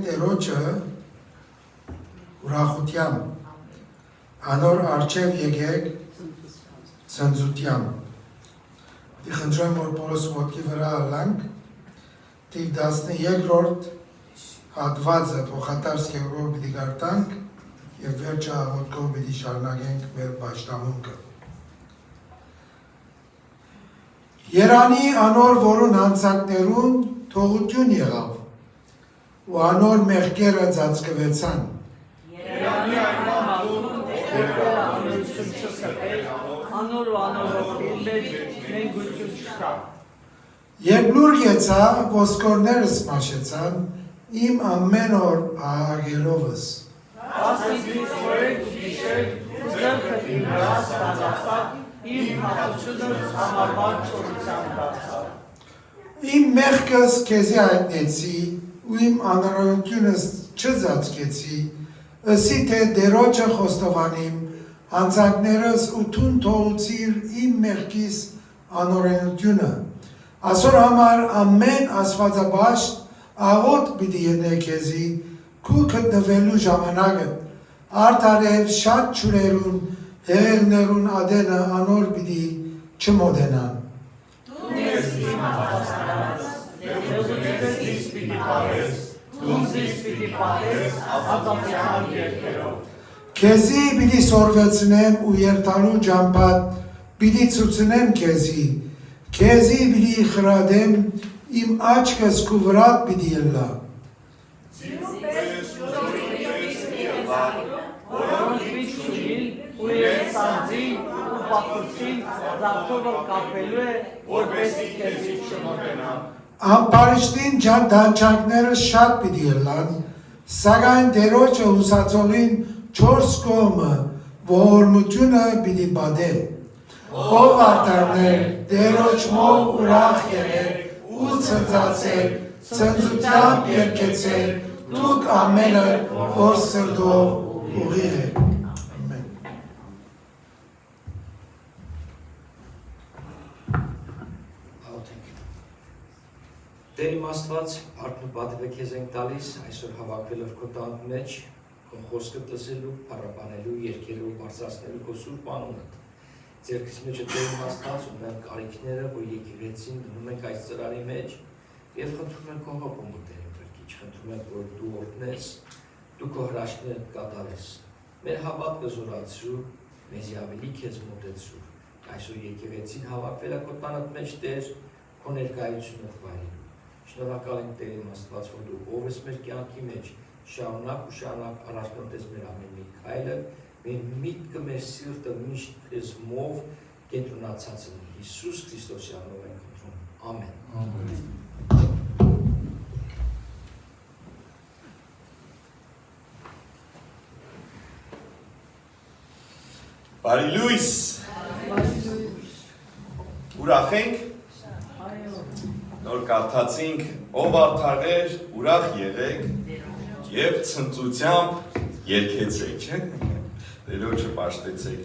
Տերոջը ուրախությամբ, անոր արջև եկեք ցնծությամբ։ Դի խնդրեմ, որ Պողոս ոտքի վրա ալանք, դի 13-րդ հատվածը փոխադարձ կերպով պիտի գարտանք եւ վերջը աղոթքով պիտի շարունակենք մեր պաշտամունքը։ Երանի անոր, որուն հանցանքներուն թողություն եղավ, ու անոր մեղքերը ծածկվեցան։ Երանի անոր, անոր ու անորոքին մենք գույություն չկա։ Երբ լուր եցա, ոսկորներս մաշեցան, իմ ամեն օր ահագելովս։ Ասիկից օրեք ու գիշեր, ու ձեռքդ իմ վրա ստանացավ, իմ հաղթությունս համարվան չորության դարձավ։ Իմ մեղքս քեզի հայտնեցի, ու իմ անարարությունս չծածկեցի, ըսի թե դերոջը խոստովանիմ, հանցանքներս ու թուն թողուցիր իմ մեղքիս անօրենությունը։ Այսօր համար ամեն աստվածաբաշտ աղոթք պիտի ենե քեզի, քու գտնվելու ժամանակը, արդարև շատ ջուրերուն, հեղեղներուն ադենը անոր պիտի չմոտենան։ Դու ես իմ ապաստանած, դեղությունս ինձ պիտի պահես, դու ինձ պիտի պահես ազատության երկերով։ Քեզի պիտի սորվեցնեմ ու երթալու ջամփատ պիտի ցուցնեմ քեզի պիտի խրադեմ, իմ աչքս քու վրա պիտի ելլա։ Որոնք վիճուին ու երեսանձին ու պախուցին զավթովը կապելու է, որպեսի քեզի չմոտենան։ Ամպարիշտին դանչանքները շատ պիտի ելլան, սակայն դերոջը հուսացողին 4 կողմը ողորմությունը պիտի բադե։ Ով արդարներ, դերոջ մով ուրախ եղեք ու ցնծացեք, ցնծությամբ երգեցեք, դուք ամենը որ սրտով ուղիղ եք։ Ամեն։ Տեր իմ Աստված, արդ ու պատիվ քեզ ենք տալիս, այսօր հավաքվելով քո տան մեջ, քո խոսքը տեսելու, փառաբանելու, երգելու, բարձրացնելու քո սուրբ անունը։ Ձերքիս մեջը Տեր իմ Աստված, ունենք կարիքները, որ եկեղեցին դնում ենք այս ծրարի մեջ, եւ խնդրում ենք քո հոգում Տեր իմ Քրկիչ, խնդրում ենք, որ դու օրհնես, դու քո հրաշքները կատարես։ Մեր հավատքը զորացրու, մեզի ավելի քեզ մոտեցրու։ Այսօր եկեղեցին հավաքվել է քո տանդ մեջ, Տեր, քո ներկայությունը վայրելու։ Շնորհակալ ենք Տեր իմ Աստված, որ դու ով ես մեր կյանքի մեջ, շարունակ ու շարունակ առաջնորդես մեր ամեն մի քայլը, մեր միտքը, մեր սիրտը միշտ քեզ մով կենտրոնացած լինի։ Հիսուս Քրիստոսի անունով ենք խնդրում։ Ամեն։ Բարի լույս։ Ուրախ ենք։ Նոր կարդացինք, ով արդարներ, ուրախ եղեք եւ ցնծությամբ երգեցեք, չէ՞։ Տերոջը պաշտեցեք։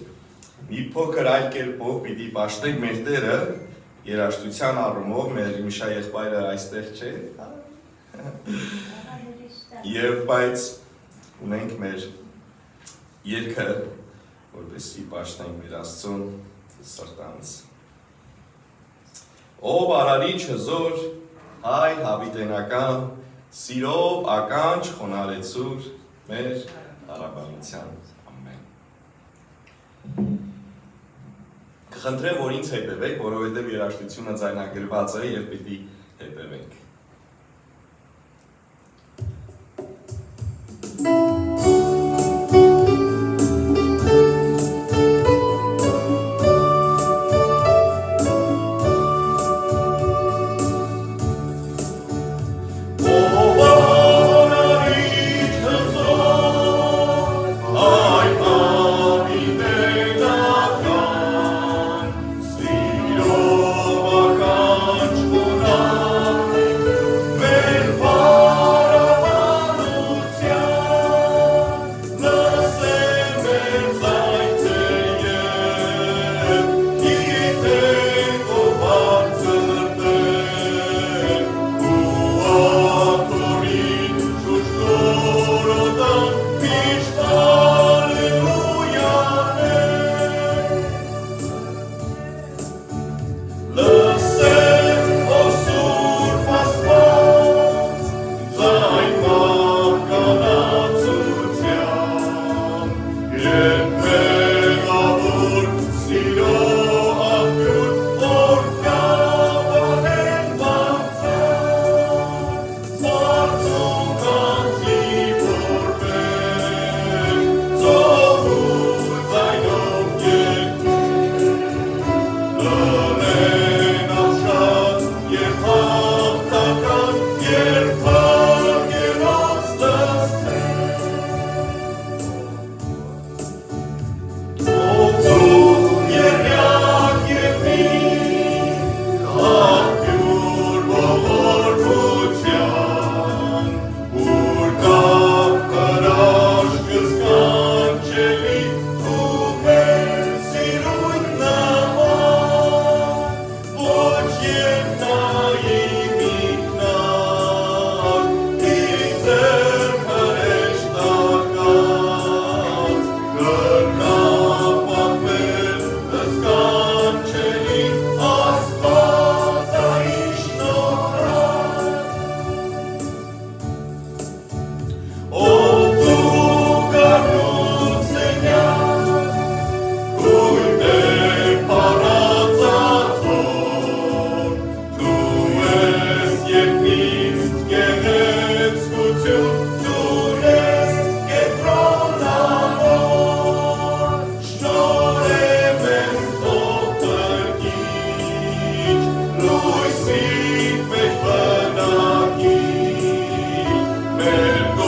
Մի փոքր այլ կերպով պիտի պաշտենք մեր Տերը, երաժշտության առումով, մեր Միշա եղբայրը այստեղ չէ։ Եվ բայց ունենք մեր երգը, որպեսզի պաշտենք մեր Աստծուն սրտանց։ Ով արարիչ հզոր, հայ հավիտենական, սիրով ականջ խոնարեցուր մեր հարաբանության։ Ամեն։ Կխնդրեմ, որ ինձ հետևեք, որովհետև երաժշտությունը ձայնագրված է եւ պիտի հետևենք։ Siro,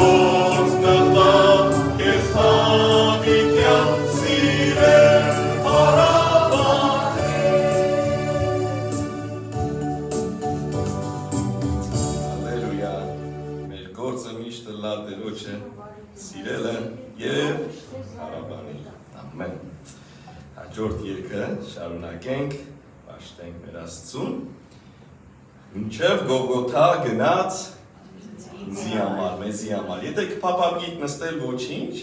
ոնց նտա քեզ հավիտյան սիրել Հալելույա, մեր գործը միշտ լա Տերոջը սիրելը և հարաբանել, ամեն։ Հաջորդ երգը շարունակենք, պաշտենք մեր Աստծուն, մինչև Գողգոթա գնաց ինձի համար, մեզի համար, եթե կփափագիք նստել ոչինչ,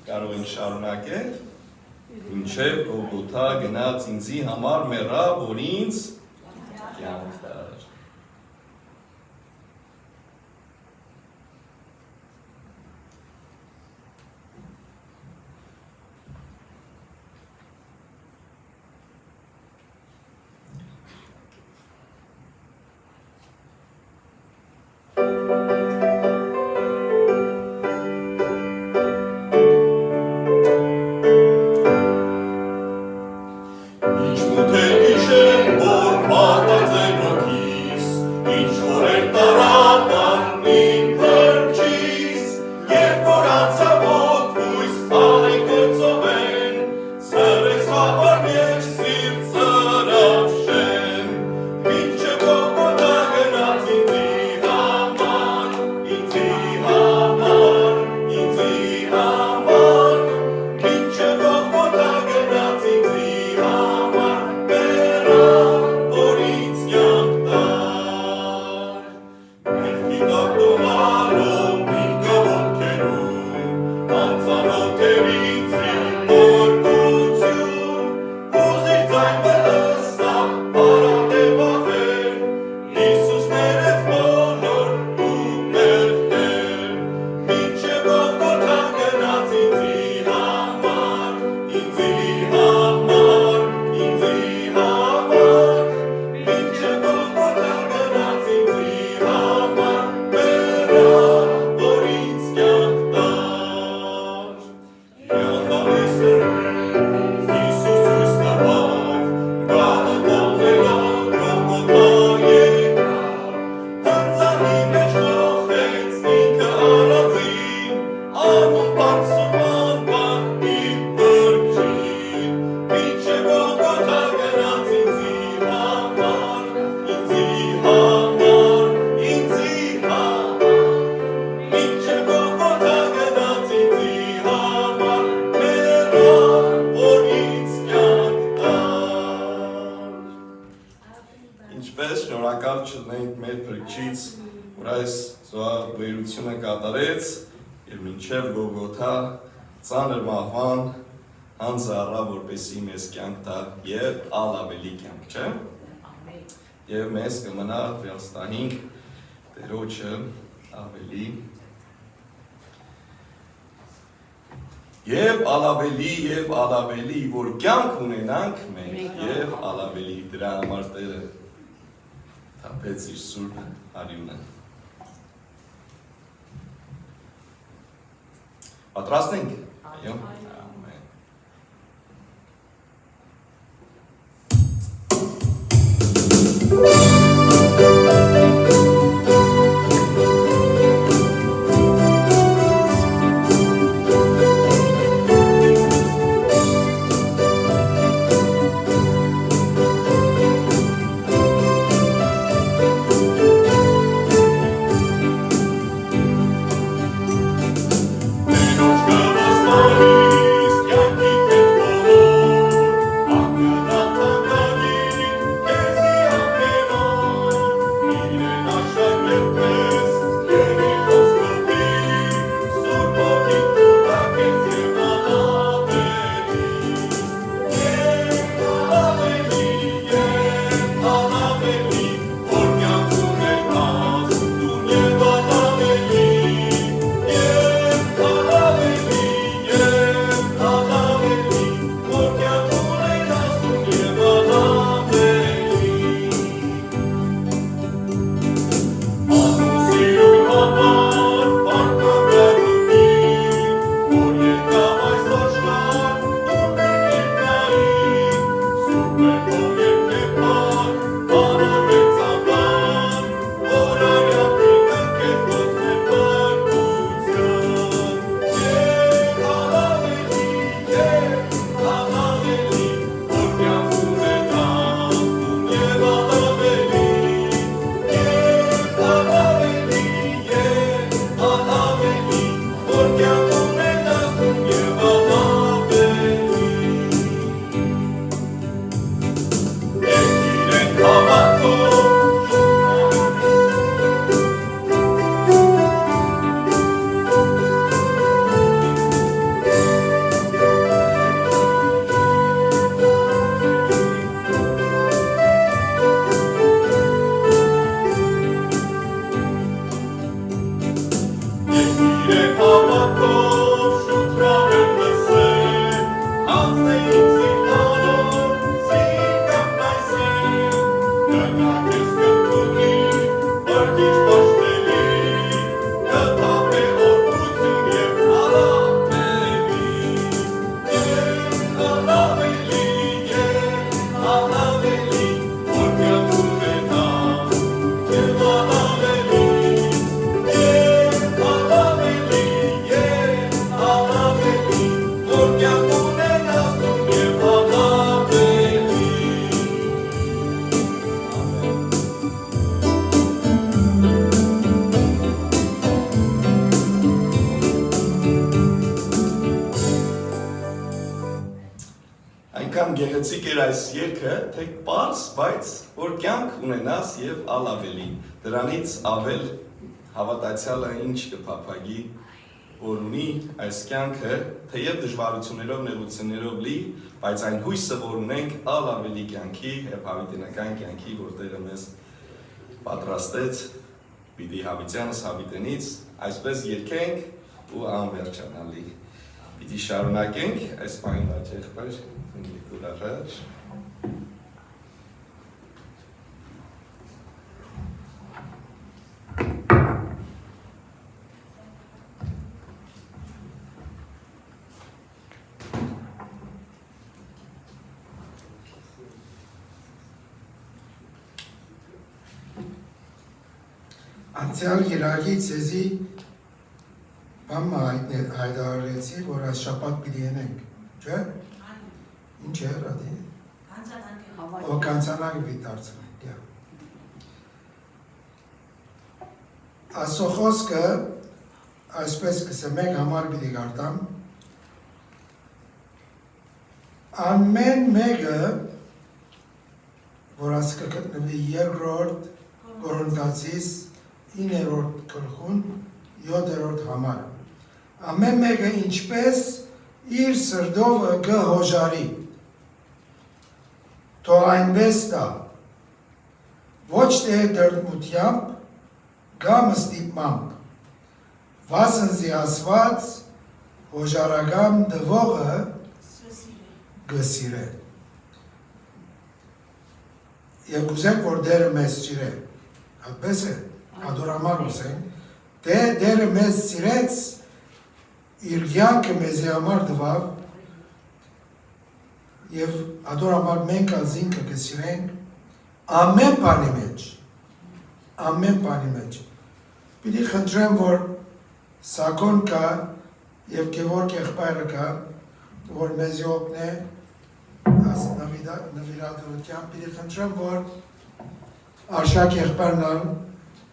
կարող ենք շարունակել, մինչև Գողգոթա գնաց ինձի համար մեռա, որ ինձ կյանք տար։ Շնորհակալ չլինենք մեր Փրկչից, որ այս զոհաբերությունը կատարեց եւ մինչեւ Գողգոթա ծանր մահվան հանձը առավ, որպեսզի մեզ կյանք տա եւ ավելի կյանք, չէ՞։ Եվ մեզ կմնա Վրաստանին Տերոջը ավելի Եվ ալավելի, որ կյանք ունենանք մենք եւ ալավելի դրա համար Տերը թափեց իր սուրբ արյունը։ Պատրաստ ենք։ Այո։ Ամեն։ Տերոջ կվաստանի այնքան գեղեցիկ էր այս երգը, թե պարզ, բայց որ կյանք ունենաս եւ ավելի։ Դրանից ավել հավատացյալը ինչ կփափագի, որ ունի այս կյանքը, թեև դժվարություններով, նեղություններով լի, բայց այն հույսը, որ ունենք ավելի կյանքի եւ հավիտենական կյանքի, որ Տերը մեզ պատրաստեց, պիտի հավիտյանս հավիտենից, այսպես երգենք ու անվերջանալի։ Պիտի շարունակենք այս պահին աջեղբեր, ընկերուր առաջ։ Անցյալ երագից եզի բամը հայդարարեցի, որ այս շապատ պիտի ենենք, չէ? Ինչ է, ռադի? O կանցանակը պիտի դարձնենք, Ասո խոսքը, այսպես կսեմ մեկ համար պիտի գարտամ, անմեն մեկը, որ ասկը կտնվի երկրորդ Կորինթացիս 9-րդ գլխուն 7-րդ համար։ Ամեն մեկը ինչպես իր սրտով կհոժարի։ Թող այնպես տա։ Ոչ թե դրդմությամբ կամ ստիպմամբ։ Վասնզի ասված հոժարական դվողը գսիրե։ Եվ կուզենք, որ դերը մեզ սիրե։ Այդպես է, ադորամար ուսենք, դերը մեզ սիրեց, իր կյանքը մեզի համար տվավ, և ադորամար մենք ազինքը կսիրենք ամեն բանի մեջ, պիտի խնդրեմ, որ Սակոն կա և Գևորգ եղբայրը կա, որ մեզի օգնե նվիրատվությամբ, պիտի խնդրեմ, որ Արշակ եղբայրնալ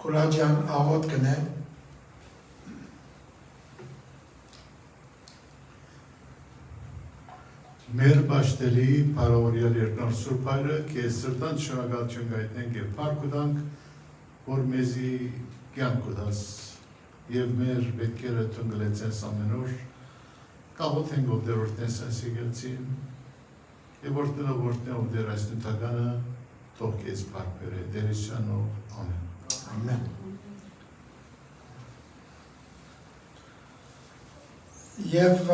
Կուլաջյան աղոտ կնե, Մեր բաշտելի պարավորյալ երկնոր Սուրբ Հայրը քեզ սրտանց շնորհակալություն գայտնենք եւ փառք տանք, որ մեզի կյանք կտաս եւ մեր պետքերը թունգլեցես ամեն օր, կաղոթենք ով դեր օրտնես այս եկեղեցին եւ որտնով դեր այս նյութականը թող քեզ փառք բերե դերիսյանով ամեն։ Ամեն։ Եվ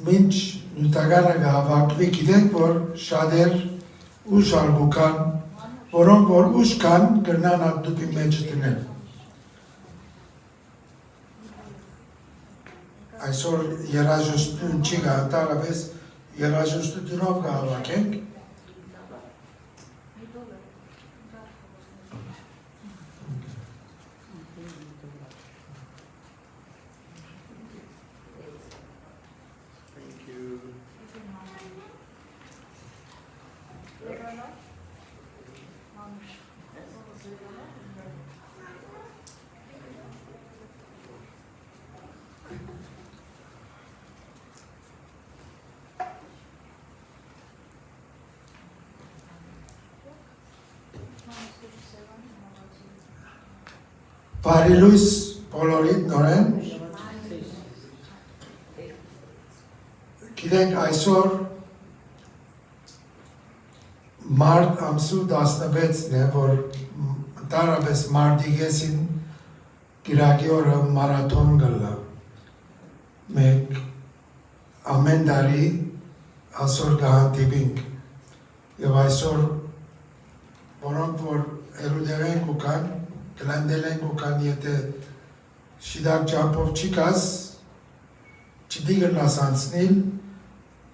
մինչ նյութականը կհավաքվի, գիտենք, որ շատեր ուժ արգուկան, որոնք որ ուժ կան, կրնան ատդուպի մեջ դնել։ Այսօր երաժշտություն չի կա, ընդհանրապես երաժշտությունով կհավաքենք, Բարի լույս բոլորիդ նորեն, գիտենք այսօր մարդ ամսու 16-ն է, որ ընդհանրապես մարդի կեսին կիրակի օրը մարաթոն գլա։ Մենք ամեն տարի այսօր կհանդիպինք և այսօր որոնք որ էրուդեղենք ու կան, գլանդել ու կան եթե շիդակ ճամպով չի կաս, չդի գրնաս անցնիլ,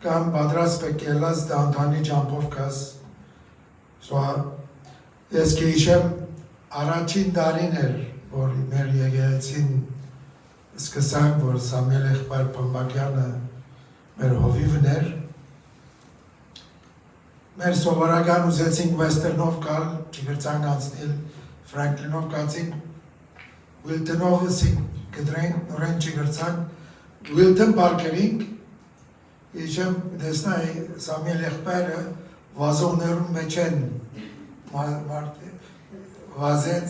կամ բադրաս պեկելաս դանդանի ճամպով կաս։ Ես կհիշեմ առաջին դարին էր, որ մեր եկեղեցին սկսանք, որ Սամվել եղբայր Փամբակյանը մեր հովիվն էր, մեր սովորական ուզեցինք Վեստերնով կալ, չգրցանք անցնիլ, Ֆրանկլինով կացինք, Ուիլտոնով ըսինք գդրենք, նորեն չգրցանք, Ուիլտոն պարկերինք Իջեմ դեսնայի Սամիել եղբայրը վազողներուն մեջ են վազեց,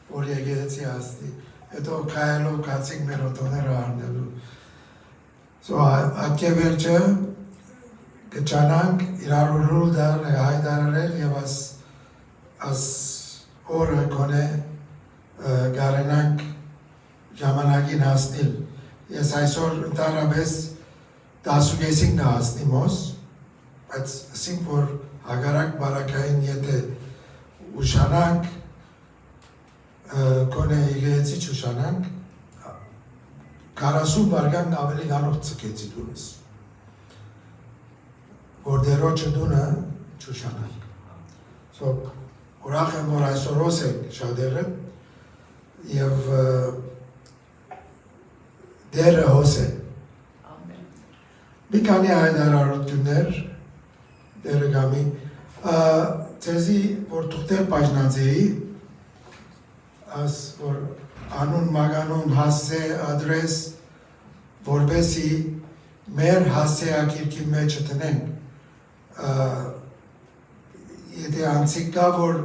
որ եկեղեցի հասնի, հետո քայլով կացիկ մեր օտոները առնելու։ Ատկե վերջը կճանանք իրարուլուլ դար հայդարարել և աս օրը կոնե գարենանք ժամանակին հասնիլ։ Ես այսօր ընդառապես 10:30 հասնի մոս, բայց ասինք, որ հագարակ բարակային եթե ուշանանք, կոնե եկեղեցի չուշանանք, 40 վարգան ավելի գանող ծկեցի դունս, որ դերոջը դունը չուշանանք։ Ուրախ եմ, որ այսօր ոս եք շատերը և դերը հոս է։ Մի կանի հայդարարություններ, դերը գամի, ծեզի, որ թուղթեր պաժնացեի, որ անուն մագանուն հասե ադրես, որբեսի մեր հասեակիրքի մեջը տնենք, եթե անցիկ կա, որ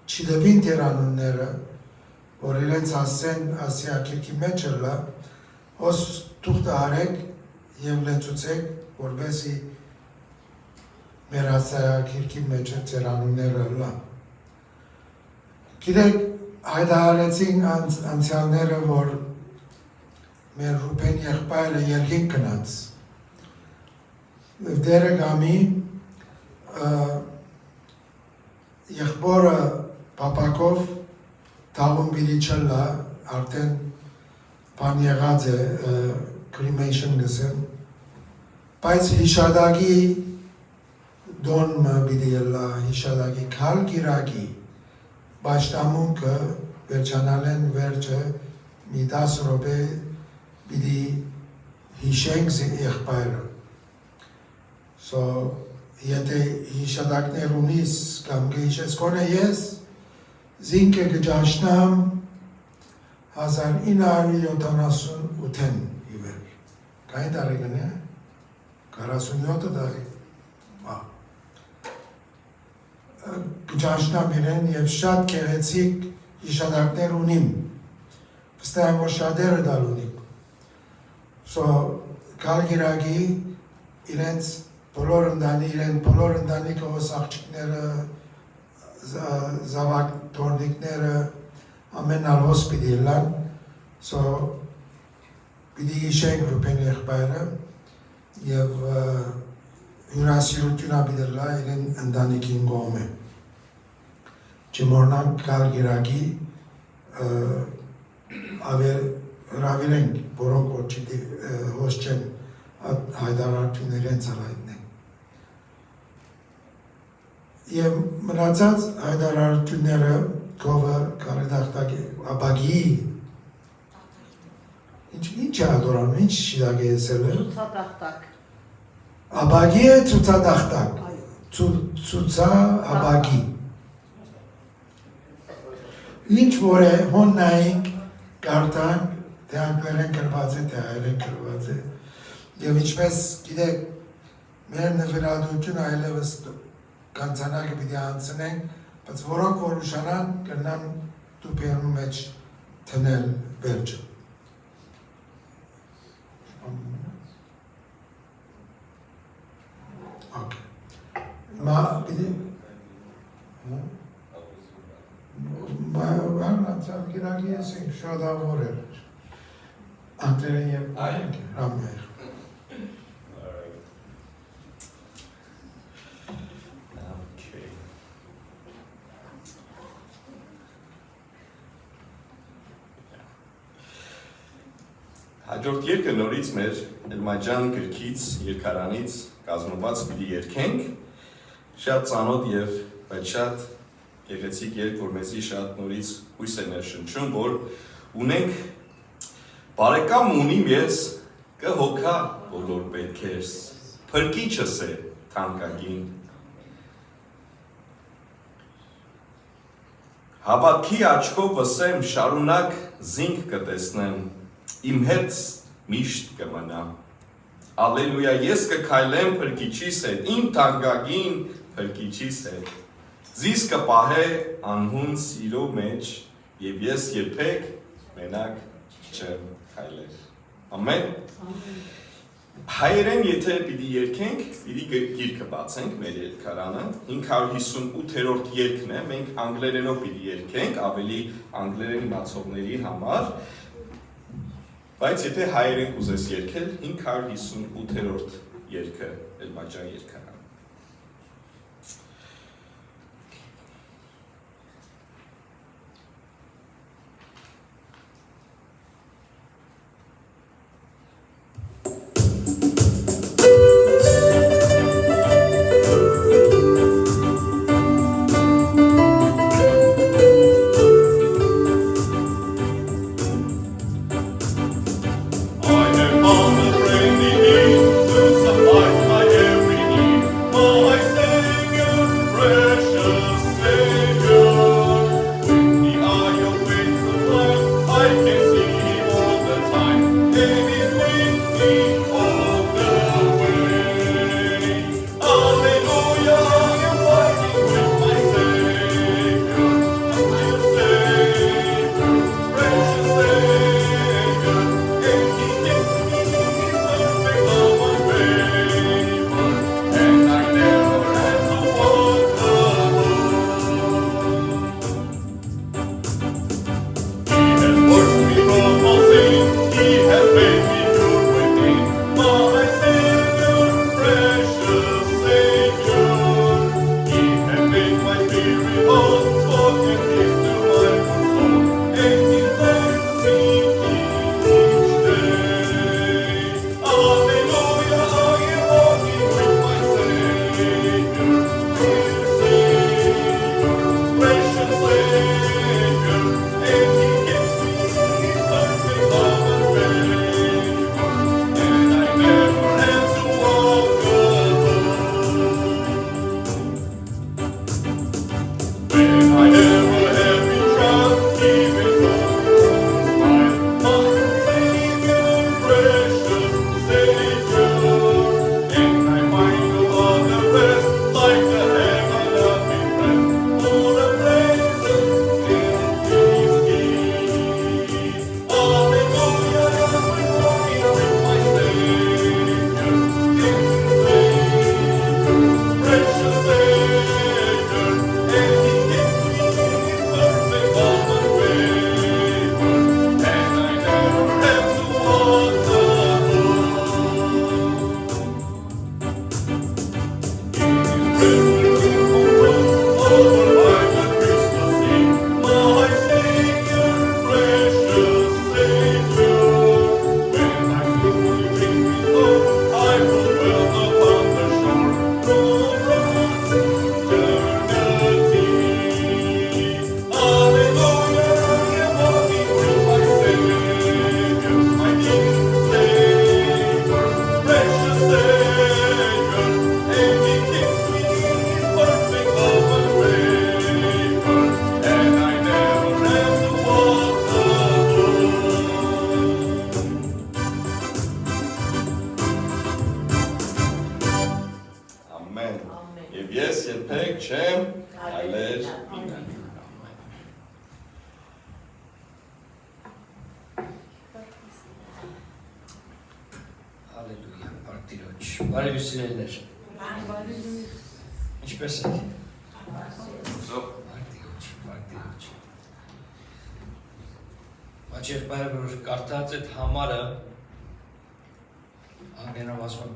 չիլևին տեր անունները, որ իրենց հասեն ասեակիրքի մեջը լա, ոս թուղթը արեք և լեցուցեք, որբեսի մեր հասեակիրքի մեջը ծեր անունները լա։ Գիտեք, հայդահարեցին անցյալները, որ մեր Ռուբեն եղբայրը երկին կնած, դերը գամի, եղբորը պապակով թաղում բիլի չլա, արդեն բան եղած է, cremation գսեն, բայց հիշադագի դոնմը բիլի ելա, հիշադագի կալ գիրագի, բաշտամունքը վերջանալեն վերջը մի 10 րոպե բիլի հիշենք եղբայրը։ Եթե հիշադակներ ունիս կամ գեիշես կոնե ես, զինքը գջաշնամ 1978 իվեր։ Կային տարեկն է? 47 տարի։ Գջաշնամ իրեն և շատ կեղեցիկ հիշադակներ ունիմ։ Վստահ եմ, որ շատերը դալ ունիք։ Կալգիրագի իրենց բոլոր ընտանիքը ոս աղջիկները, զավակ թորնիկները, ամենալ ոս պիտի լան, պիտի իշենք Ռուբեն եղբայրը և հյուրասիրությունա պիտի լա իրեն ընտանիքին գոմ է։ Չմորնանք կալգիրագի հրավիրենք, որոնք որ հոս չեն հայդարարություններ են ծալայնեն։ Եվ մնացած հայդարարությունները կովը կարեդախտակ աբագի ինչ է ադորանում, ինչ շիդագ է եսել է? Ցուցադախտակ։ Աբագի է ցուցադախտակ, ցուցա աբագի։ Ինչ որ է հոն նայինք, կարդանք, թե անգլերեն կրված է, թե հայերեն կրված է։ Եվ ինչպես գիտեք, մեր նվիրատվությունը այլևս կանցանակը պիտի անցնենք, բայց որոնք որ ուշանան կրնան տուպերու մեջ թնել վերջը։ Մա պիտի անցյալ գիրագի ես ենք շադավոր էր անգլերեն և ռամներ։ Հաջորդ երկը նորից մեր Էլմաջան գրքից, երկարանից կազմված պիտի երկենք, շատ ծանոթ և բայց շատ գեղեցիկ երկ, որ մեզի շատ նորից հույս է ներշնչում, որ ունենք բարեկամ ունիմ ես կհոգա բոլոր պետքերս, փրկիչս է թանկագին։ Հավատքի աչքով վսեմ, շարունակ զինք կտեսնեմ, իմ հետ միշտ կմնա, Ալելույա, ես կքայլեմ փրկիչիս հետ, իմ թանկագին փրկիչիս հետ։ Զիս կպահե անհուն սիրո մեջ, եւ ես երբեք մենակ չեմ քայլել։ Ամեն։ Հայերեն եթե պիտի երգենք, պիտի գիրքը բացենք մեր երգարանը, 558-րդ երգն է, մենք անգլերենով պիտի երգենք, ավելի անգլերենի բացողների համար, բայց եթե հայերեն կուզես երգել, 558-րդ երգը Էլմաջան երգարանը։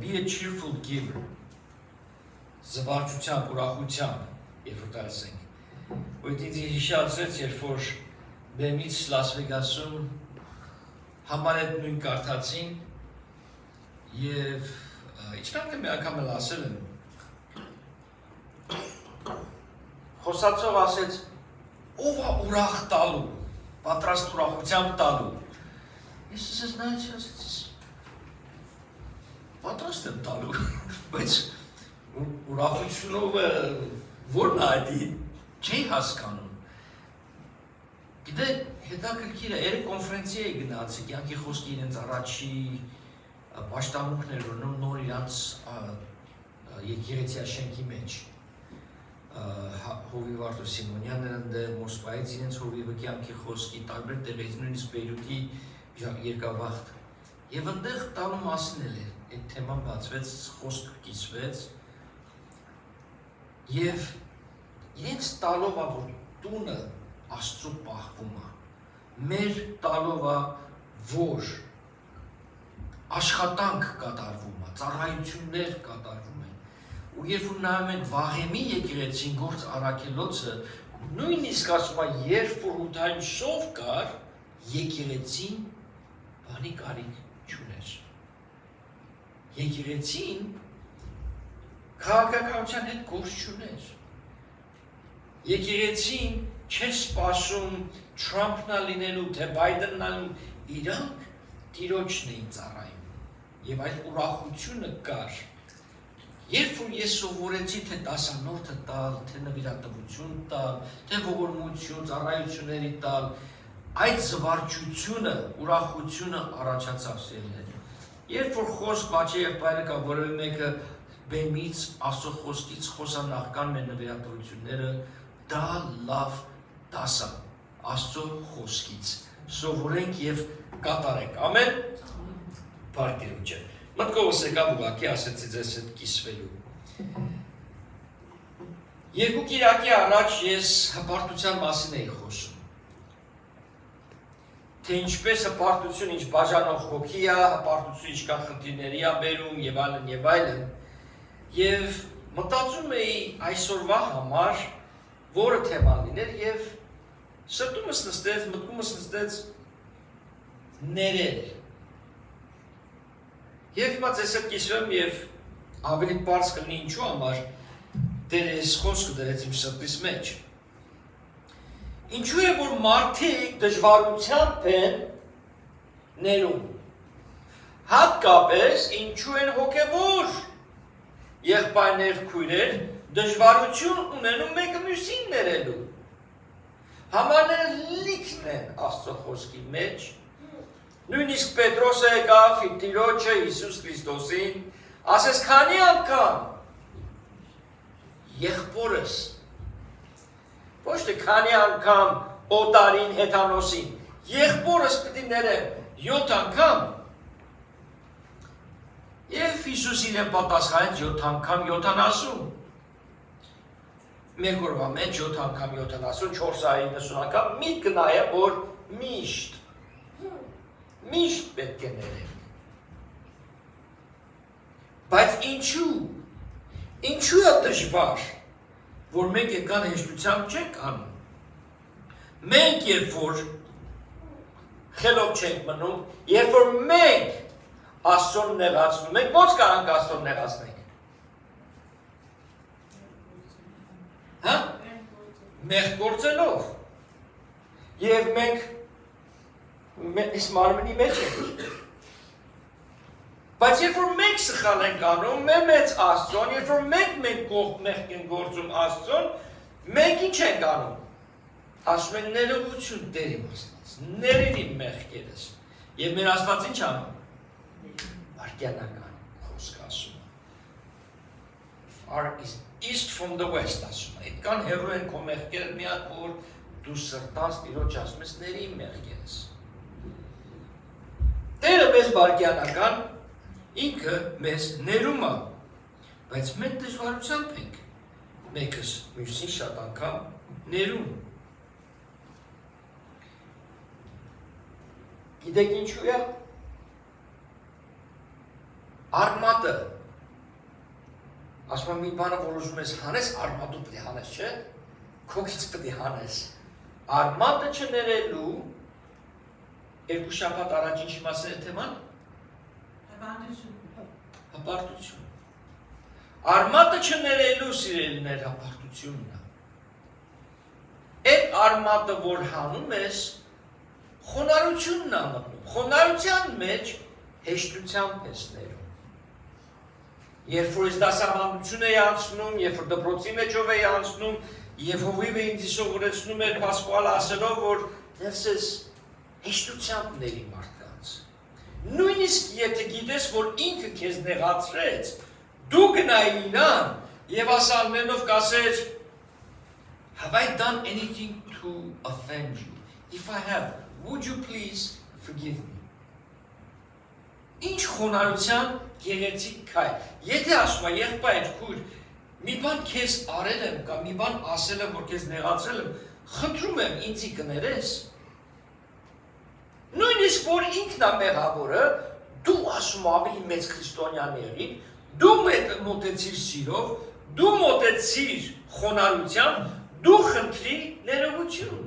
Be a cheerful giver. Զվարճությամբ, ուրախությամբ, երբ որ տալիս ենք։ Ու ինձ հիշեցրեց, երբ որ բեմից Լաս Վեգասում համար այդ նույն կարդացին եւ իչքան մի անգամ էլ ասել եմ։ Խոսացող ասեց, ով է ուրախ տալու, պատրաստ ուրախությամբ տալու։ Ես ասես նայեցի, ասեցի պատրաստ եմ տալու, բայց ուրախությունով որն է այդի չի հասկանում։ Գիտե, հետաքրքիր է, երեք կոնֆերենցի էի գնացի, կյանքի խոսքի իրենց առաջի պաշտամունքներ ունում նոր իրանց եկեղեցի շենքի մեջ Հովիվ Արտուր Սիմոնյանն ընդդեմ Մոսկվայից իրենց հովիվը կյանքի խոսքի տարբեր տեղից նույնիսկ Բեյրութի երկավախտ եւ այնտեղ տալու մասին էլ այդ թեման բացվեց, խոսք կիսվեց եւ իրենց տալով է որ տունը Աստծո պահվում է մեր տալով է որ աշխատանք կատարվում է, ծառայություններ կատարվում են ու երբ որ նայում ենք Վաղեմի եկեղեցին գործ առաքելոցը նույնիսկ ասում է երբ որ ութային շով կար եկեղեցին բանի կարիք չուներ եկեղեցին քաղաքականության հետ գործ չուներ եկեղեցին չէր սպասում Թրամփնա լինելու թե Բայդեննա իրանք Տիրոջն էին ծառայում եւ այդ ուրախությունը կար երբ որ ես սովորեցի թե դասանորդը տալ թե նվիրատվություն տալ թե ողորմություն ծառայությունների տալ այդ զվարճությունը ուրախությունը առաջացավ սերներ երբ որ խոսք բաչի եղբայրը կա որևէ մեկը բեմից Աստծո խոսքից խոսանախքան մեր նվիրատվությունները դա լավ դաս է Աստծո խոսքից սովորենք եւ կատարենք ամեն Բարգերուջը մտքովս եկավ ուղղակի ասեցի ձեզ հետ կիսվելու երկու կիրակի առաջ ես հպարտության մասին էի խոսում թե ինչպես հպարտություն ինչ բաժանող հոգի է հպարտություն ինչքան խնդիրների է բերում եւ այլն եւ մտածում էի այսօրվա համար որը թեման լիներ եւ սրտումս նստեց մտքումս նստեց ներել Եվ հիմա ձեզ հետ կիսվեմ և ավելի պարզ կլինի ինչու համար դեր ես խոսքը դրեց իմ սրտիս մեջ։ Ինչու է որ մարդիկ դժվարությամբ են ներում։ Հատկապես ինչու են հոգևոր եղբայրներ քույրեր դժվարություն ունենում մեկը մյուսին ներելու։ Համարները լիքն են Աստծո խոսքի մեջ Նույնիսկ Պետրոսը եկավ իր Տիրոջը Հիսուս Քրիստոսին, ասես քանի անգամ եղբորս, ոչ թե քանի անգամ օտարին հեթանոսին, եղբորս պիտի ներեմ 7 անգամ, և Հիսուս իրեն պատասխանեց 7 անգամ 70, մեկ օրվա մեջ 7 անգամ 70, 490 անգամ, միտքը նայե, որ միշտ պետք է ներենք։ Բայց ինչու է դժվար, որ մենք եկան հեշտությամբ չենք անում։ Մենք երբ որ խելոք չենք մնում, երբ որ մենք Աստծուն նեղացնում ենք, ո՞նց կարանք Աստծուն նեղացնենք։ Հա? Մեղք գործելով։ Եվ մենք Իս մարմնի մեջ ենք։ Բայց երբ որ մենք սխալ ենք անում, մեծ Աստծուն, երբ որ մենք կողմ մեղք ենք գործում Աստծուն, մենք ինչ ենք անում։ Ասում են ներողություն Տեր իմ Աստված, ների իմ մեղքերս։ Եվ մեր Աստված ինչ անում։ Վարկյանական խոսք ասում։ Far is east from the west ասում։ Այդքան հեռու են քո մեղքերը մի հատ որ դու սրտանց Տիրոջ ասում ես ների իմ մեղքերս։ Տերը մեզ վարկյանական, ինքը մեզ ներում է, բայց մենք դժվարությամբ ենք, մեկս մյուսին շատ անգամ ներում։ Գիտեք ինչու է։ Արմատը, ասում եմ մի բանը որ ուզում ես հանես, արմատու պտի հանես, չէ, քոքից պտի հանես, արմատը չներելու, երկու շաբաթ առաջ ինչի մասին է թեման? Հպարտություն։ Արմատը չներելու սիրելիներ հպարտությունն է։ Այդ արմատը որ հանում ես, խոնարհությունն է մտնում։ Խոնարհության մեջ հեշտությամբ ես ներում։ Երբ որ ես դասավանդություն էի անցնում, երբ որ դպրոցի մեջով էի անցնում, եւ Հովիվը ինձ սովորեցնում էր Պասկուալը ասելով, որ ես հեշտությամբ ների մարդկանց։ Նույնիսկ Իսկ եթե գիտես, որ ինքը քեզ նեղացրեց, դու գնայի իրան եւ ասալներով կասեր Have I done anything to offend you? If I have, would you please forgive me? Ինչ խոնարհության գեղեցիկ քայլ։ Եթե ասում ես եղբայր քույր, մի բան քեզ արել եմ կամ մի բան ասել եմ, որ քեզ նեղացրել եմ, խնդրում եմ ինձի կներես։ Նույնիսկ որ ինքն է մեղավորը, դու ասում ավելի մեծ քրիստոնյաներին, դու մոտեցիր սիրով, դու մոտեցիր խոնարհությամբ, դու խնդրի ներողություն։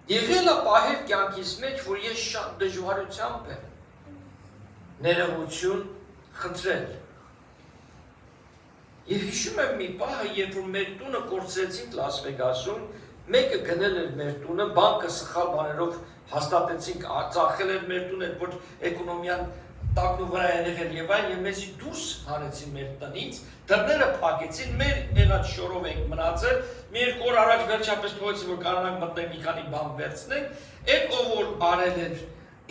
Եղել է պահեր կյանքիս մեջ, որ ես շատ դժվարությամբ եմ ներողություն խնդրել։ Եվ հիշում եմ մի պահը, երբ որ մեր տունը կորցրեցինք Լաս Վեգասում, մեկը գնել էր մեր տունը, բանկը սխալ բաներով հաստատեցինք, ծախել էր մեր տունը, որ էկոնոմիան տակնու վրա է եղել եւ այլն, եւ մեզի դուրս հանեցին մեր տնից, դռները փակեցին, մեր եղած շորով ենք մնացել, մի երկու օր առաջ վերջապես թողեցին, որ կարողանանք մտնել մի քանի բան վերցնենք, այդ ով որ արել էր,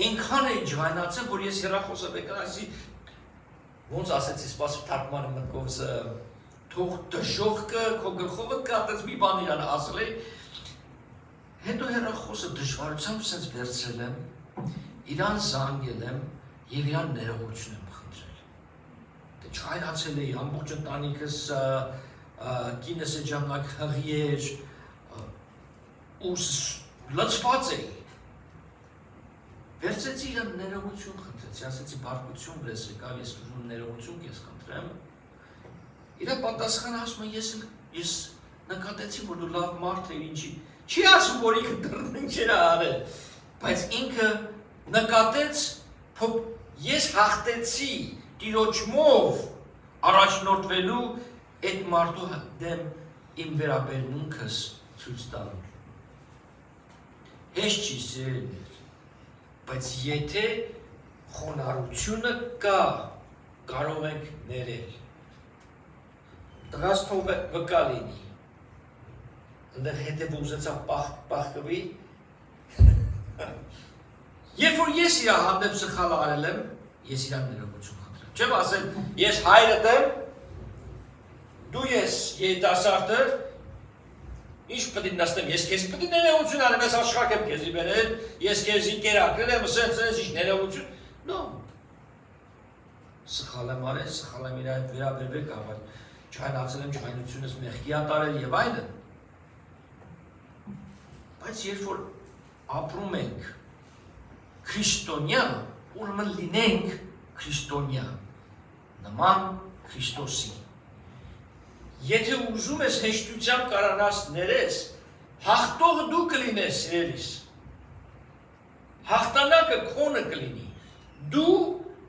ինքան է ջայնացել, որ ես հեռախոսը եկա, ասի ոնց ասեցի, սպասում թարգմանը մտքովս թող դժողքը քո գլխովը կատեց մի բան իրան ասել է, հետո հեռախոսը դժվարությամբ sense վերցրել եմ, իրան զանգել եմ եւ իրան ներողություն եմ խնդրել։ Դե չայնացել էի, ամբողջ ընտանիքս կինս է ժամանակ հղի էր, ու լցված էի։ Վերցեցի իրան ներողություն խնդրեցի, ասեցի բարկություն վրես եկավ, ես ուզում ներողություն քեզ խնդրեմ։ Իրա պատասխանը ասում է, ես նկատեցի, որ դու լավ մարդ ես, ինչի։ Չի ասում, որ ինքը դռնին չէր արել, բայց ինքը նկատեց, ես հաղթեցի տիրոջմով առաջնորդվելու այդ մարդու դեմ իմ վերաբերմունքս ցույց տալու։ Հեշտ չի սիրելիներ, բայց եթե խոնարհությունը կա, կարող ենք ներել։ Տղաս թող վկա լինի, ընդեղ հետևը ուզեցավ պահկվի, երբ որ ես իրա հանդեպ սխալ արել եմ, ես իրան ներողություն խնդրեմ։ Չեմ ասել, ես հայրդ եմ, դու ես երիտասարդը, ինչ պետք է նստեմ, ես քեզ պետք է ներողություն անեմ, ես աշխարհ եմ քեզի բերել, ես քեզի կերակրել եմ, սենց ինչ ներողություն։ No։ Սխալ եմ արել, սխալ եմ իր հետ վերաբերվել կարող, չայնացել եմ չայնությունս մեղքի ատարել եւ այլն։ Բայց երբ որ ապրում ենք քրիստոնյա, ուրեմն լինենք քրիստոնյա, նման Քրիստոսի։ Եթե ուզում ես հեշտությամբ կարողանաս ներես, հաղթողը դու կլինես, սիրելիս։ Հաղթանակը քոնը կլինի։ Դու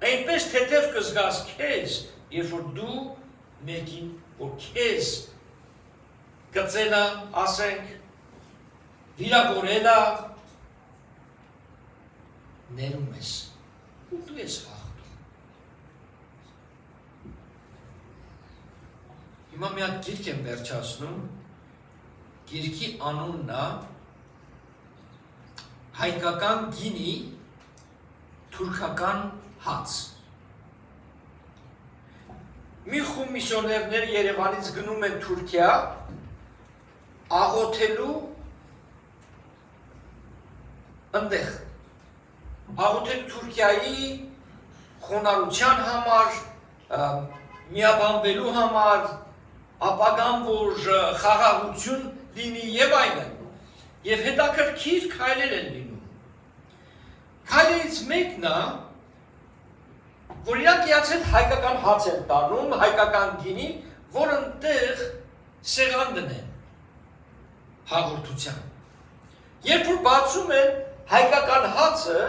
այնպես թեթև կզգաս քեզ, երբ որ դու մեկին, որ քեզ կծելա, ասենք, վիրավորելա, ներում ես, ու դու ես հաղթում։ Հիմա մի հատ գիրք եմ վերջացնում, գիրքի անունն է հայկական գինի, թուրքական հաց։ Մի խումբ միսիոներներ Երևանից գնում են Թուրքիա, աղոթելու ընդեղ, աղոթել Թուրքիայի խոնարհության համար, միաբանվելու համար, ապագան, որ խաղաղություն լինի եւ այլն։ Եվ հետաքրքիր քայլեր են լինում։ Քայլերից մեկն է, որ իրանք իացել հայկական հաց են տանում, հայկական գինի, որ ընդեղ սեղան դնեն հաղորդության։ Երբ որ բացում են հայկական հացը,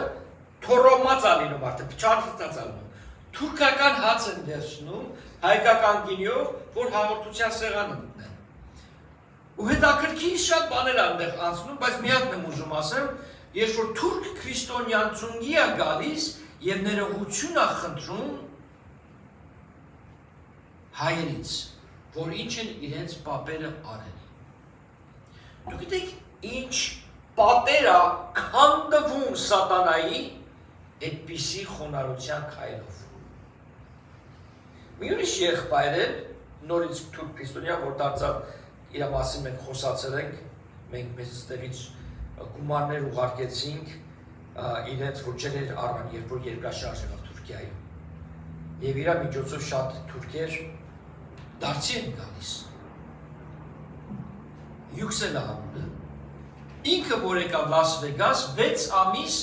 թորոմած ալինում արդը, փչարծած ալինում, թուրքական հաց են դերցնում, հայկական գինիով, որ հաղորդության սեղան ընտնեն։ Ու հետաքրքիր շատ բաներ այնտեղ անցնում, բայց միակն եմ ուզում ասեմ, երբ որ թուրք քրիստոնյան ծունգի է գալիս եւ ներողություն է խնդրում հայերից, որ ինչ են իրենց պապերը արել։ Դուք գիտեք ինչ պատերա քանդվում սատանայի այդպիսի խոնարհության քայլով։ Մի ուրիշ եղբայր է, նորից թուրք քրիստոնյա, որ դարձավ իր մասին մենք խոսացել ենք, մենք մեզ ստեղից գումարներ ուղարկեցինք իրենց, որ ջրեր առան, երբ որ երկրաշարժ եղավ Թուրքիայում։ Եվ իր միջոցով շատ թուրքեր դարձի են գալիս։ Յուքսելը համունը։ Ինքը որ եկավ Լաս Վեգաս 6 ամիս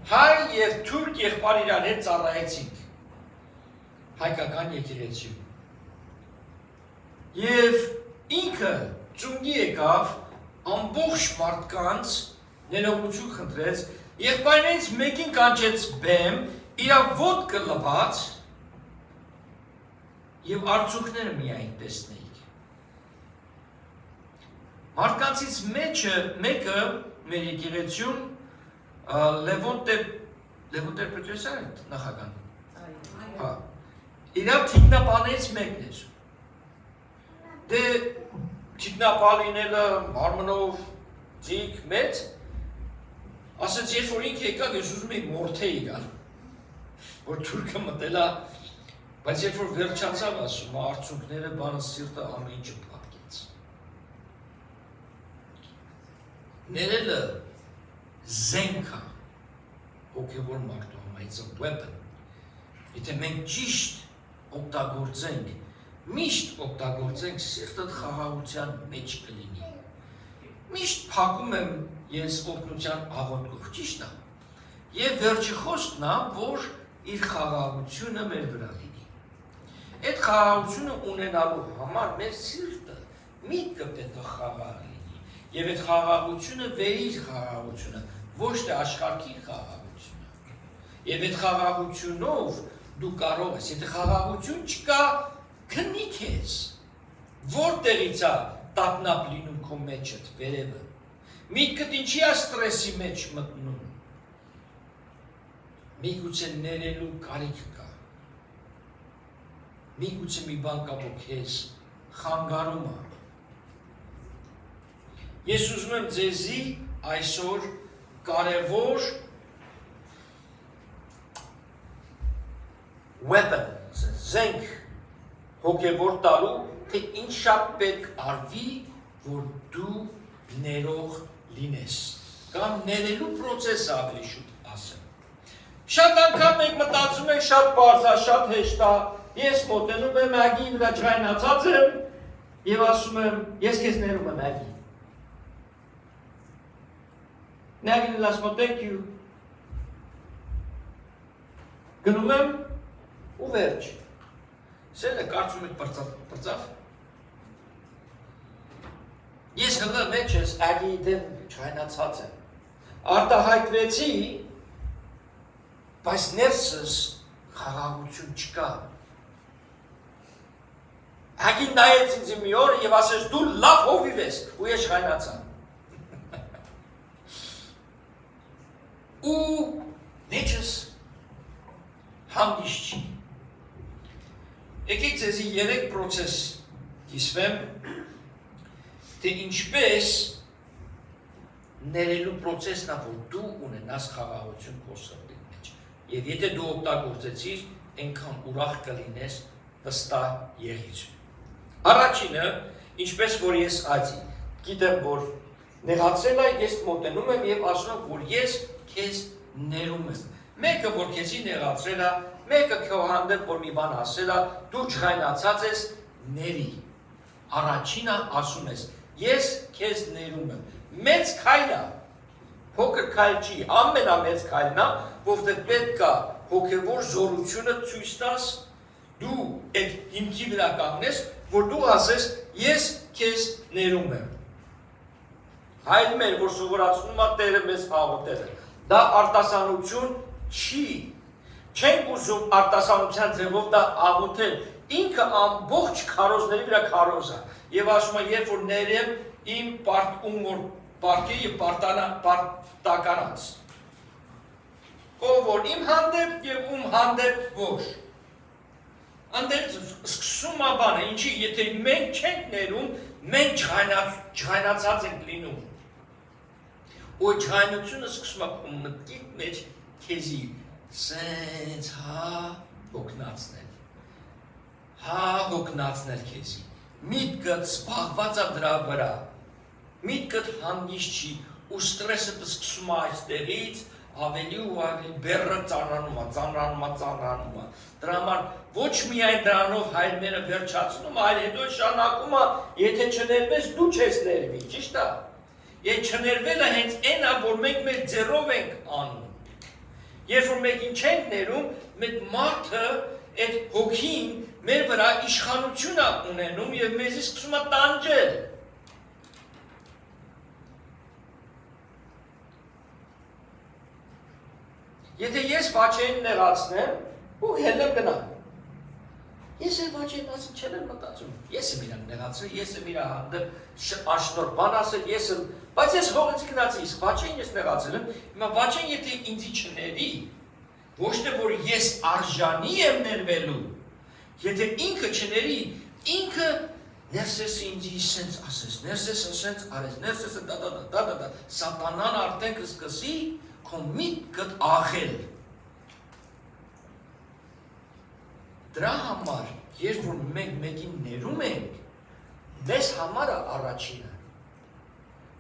հայ եւ թուրք եղբայր իրար հետ ծառայեցինք հայկական եկեղեցիում։ Եվ ինքը ծունգի եկավ ամբողջ մարդկանց ներողություն խնդրեց, եղբայրներից մեկին կանչեց բեմ, իր ոտքը լվաց եւ արցունքները միայն տեսնեիք։ Մարդկանցից մեկը մեր եկեղեցիում Լևոն Տեր-Պետրոսյանը նախագահ։ Հա։ Իրա թիկնապաներից մեկն էր։ Դե թիկնապալինելը մարմնով ձիգ մեծ, ասաց երբ որ ինքը եկավ, ես ուզում էի մորթեի գալ, որ թուրքը մտելա, բայց երբ որ վերջացավ ասում, արցունքները բանը սիրտը ամեն ինչը պատկեց։ Ներելը զենք է հոգևոր մարդու համար, it's a weapon։ Եթե մենք ճիշտ օգտագործենք, միշտ օգտագործենք, սիրտդ խաղաղության մեջ կլինի։ Միշտ փակում եմ ես օգնության աղոթքով, ճիշտ է։ Եվ վերջի խոսքն է, որ իր խաղաղությունը մեր վրա լինի։ Այդ խաղաղությունը ունենալու համար մեր սիրտը, միտքը պետք է խաղաղ լինի։ Եվ այդ խաղաղությունը վերիր խաղաղությունը, ոչ թե աշխարհի խաղաղությունը։ Եվ այդ խաղաղությունով դու կարող ես, եթե խաղաղություն չկա, քնի քեզ, որտեղից է տապնապ լինում քո մեջդ, վերևը, միտքդ ինչի է ստրեսի մեջ մտնում, միգուցե ներելու կարիք կա, միգուցե մի բան կա, որ քեզ խանգարում է։ Ես ուզում եմ ձեզի այսօր կարևոր weapon, զենք հոգևոր տալու, թե ինչ շատ պետք արվի, որ դու ներող լինես, կամ ներելու պրոցեսը ավելի շուտ ասեմ։ Շատ անգամ մենք մտածում ենք շատ պարզ է, շատ հեշտ է, ես մոտենում եմ ագի վրա ջղայնացած եմ եւ ասում եմ, ես քեզ ներում եմ ագի։ Նագին ասում thank you։ Գնում եմ ու վերջ։ Սելը կարծում եք պրծավ։ Ես հլը մեջ ես ագի դեմ չայնացած եմ։ Արտահայտվեցի, բայց ներսս խաղաղություն չկա։ Ագին նայեց ինձ մի օր և ասեց դու լավ հովիվ ես ու ես չայնացա։ Ու մեջս հանդիշ չի։ Եկեք ձեզի 3 պրոցես կիսվեմ, թե ինչպես ներելու պրոցեսն է, որ դու ունենաս խաղաղություն քո սրտի մեջ։ Եվ եթե դու օգտագործեցիր, այնքան ուրախ կլինես, վստահ եղիր։ Առաջինը, ինչպես որ ես ածի, գիտեմ, որ նեղացել է, ես մոտենում եմ և ասում եմ, որ ես քեզ ներում եմ։ Մեկը, որ քեզի նեղացրել է, մեկը քո հանդեպ, որ մի բան ասել է, դու չխայնացած ես, ների։ Առաջինը ասում ես, ես քեզ ներում եմ։ Մեծ քայլ է, փոքր քայլ չի, ամենամեծ քայլն է, որտեղ պետք է հոգևոր զորությունը ցույց տաս, դու այդ հիմքի վրա կանգնես, որ դու ասես, ես քեզ ներում եմ։ Հայր մեր, որ սովորացնում է Տերը մեզ աղոթելը, դա արտասանություն չի, չենք ուզում արտասանության ձևով դա աղոթել, ինքը ամբողջ քարոզների վրա քարոզ է, և ասում է, երբ որ ներեմ իմ պարտքի և պարտականած, ով որ իմ հանդեպ և ում հանդեպ ոչ, անդեր սկսում է բանը, ինչի, եթե մենք չենք ներում, մենք չղայնացած ենք լինում, ու ջայնությունը սկսում է քո մտքի մեջ քեզի սենց հոգնածնել քեզի։ Միտքդ սպաղված է դրա վրա։ Միտքդ հանգիստ չի ու ստրեսը սկսում է այստեղից ավելի ու ավելի բեռը ծանրանում է։ Դրա համար ոչ միայն դրանով հայրները վերջացնում, այլ հետո շարունակում է, եթե չներվես դու չես ներվի, ճիշտ է։ Եթե չներվելը հենց այն է, որ մենք մեր ձեռով ենք անում։ Երբ որ մեկին չենք ներում, մեր մարդը այդ հոգին մեր վրա իշխանություն է ունենում եւ մեզի սկսում է տանջել։ Եթե ես վաճեն նեղացնեմ ու հելեմ գնամ։ Ես էլ վաճեն ասել չեմ մտածում։ Ես եմ իրան նեղացրել, ես եմ իր հանդեպ աշնորհ բան ասել, ես եմ, բայց ես հողից գնացի, իսկ վաճեն ես նեղացել եմ։ Հիմա վաճեն եթե ինձի չների, ոչ թե որ ես արժանի եմ ներվելու, եթե ինքը չների, ինքը ներսես ինձի սենց ասես, ներսեսը սենց արես, ներսեսը դա, սատանան արդեն կսկսի քո միտքդ աղել։ Դրա համար, երբ որ մենք մեկին ներում ենք, մեզ համար է առաջինը,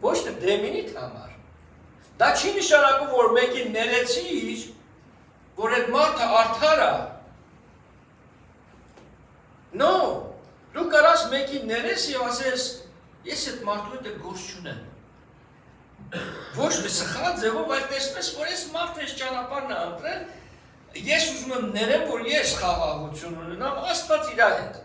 ոչ թե դեմինիդ համար։ Դա չի նշանակում, որ մեկին ներեցիր, որ այդ մարդը արդար է։ No, դու կարաս մեկին ներես և ասես, ես այդ մարդու հետ գործ չունեմ։ Ոչ թե սխալ ձևով, այլ տեսնես, որ ես մարդը ես ճանապարհն է ընտրել, ես ուզում եմ ներեմ, որ ես խաղաղություն ունենամ, Աստված իր հետ։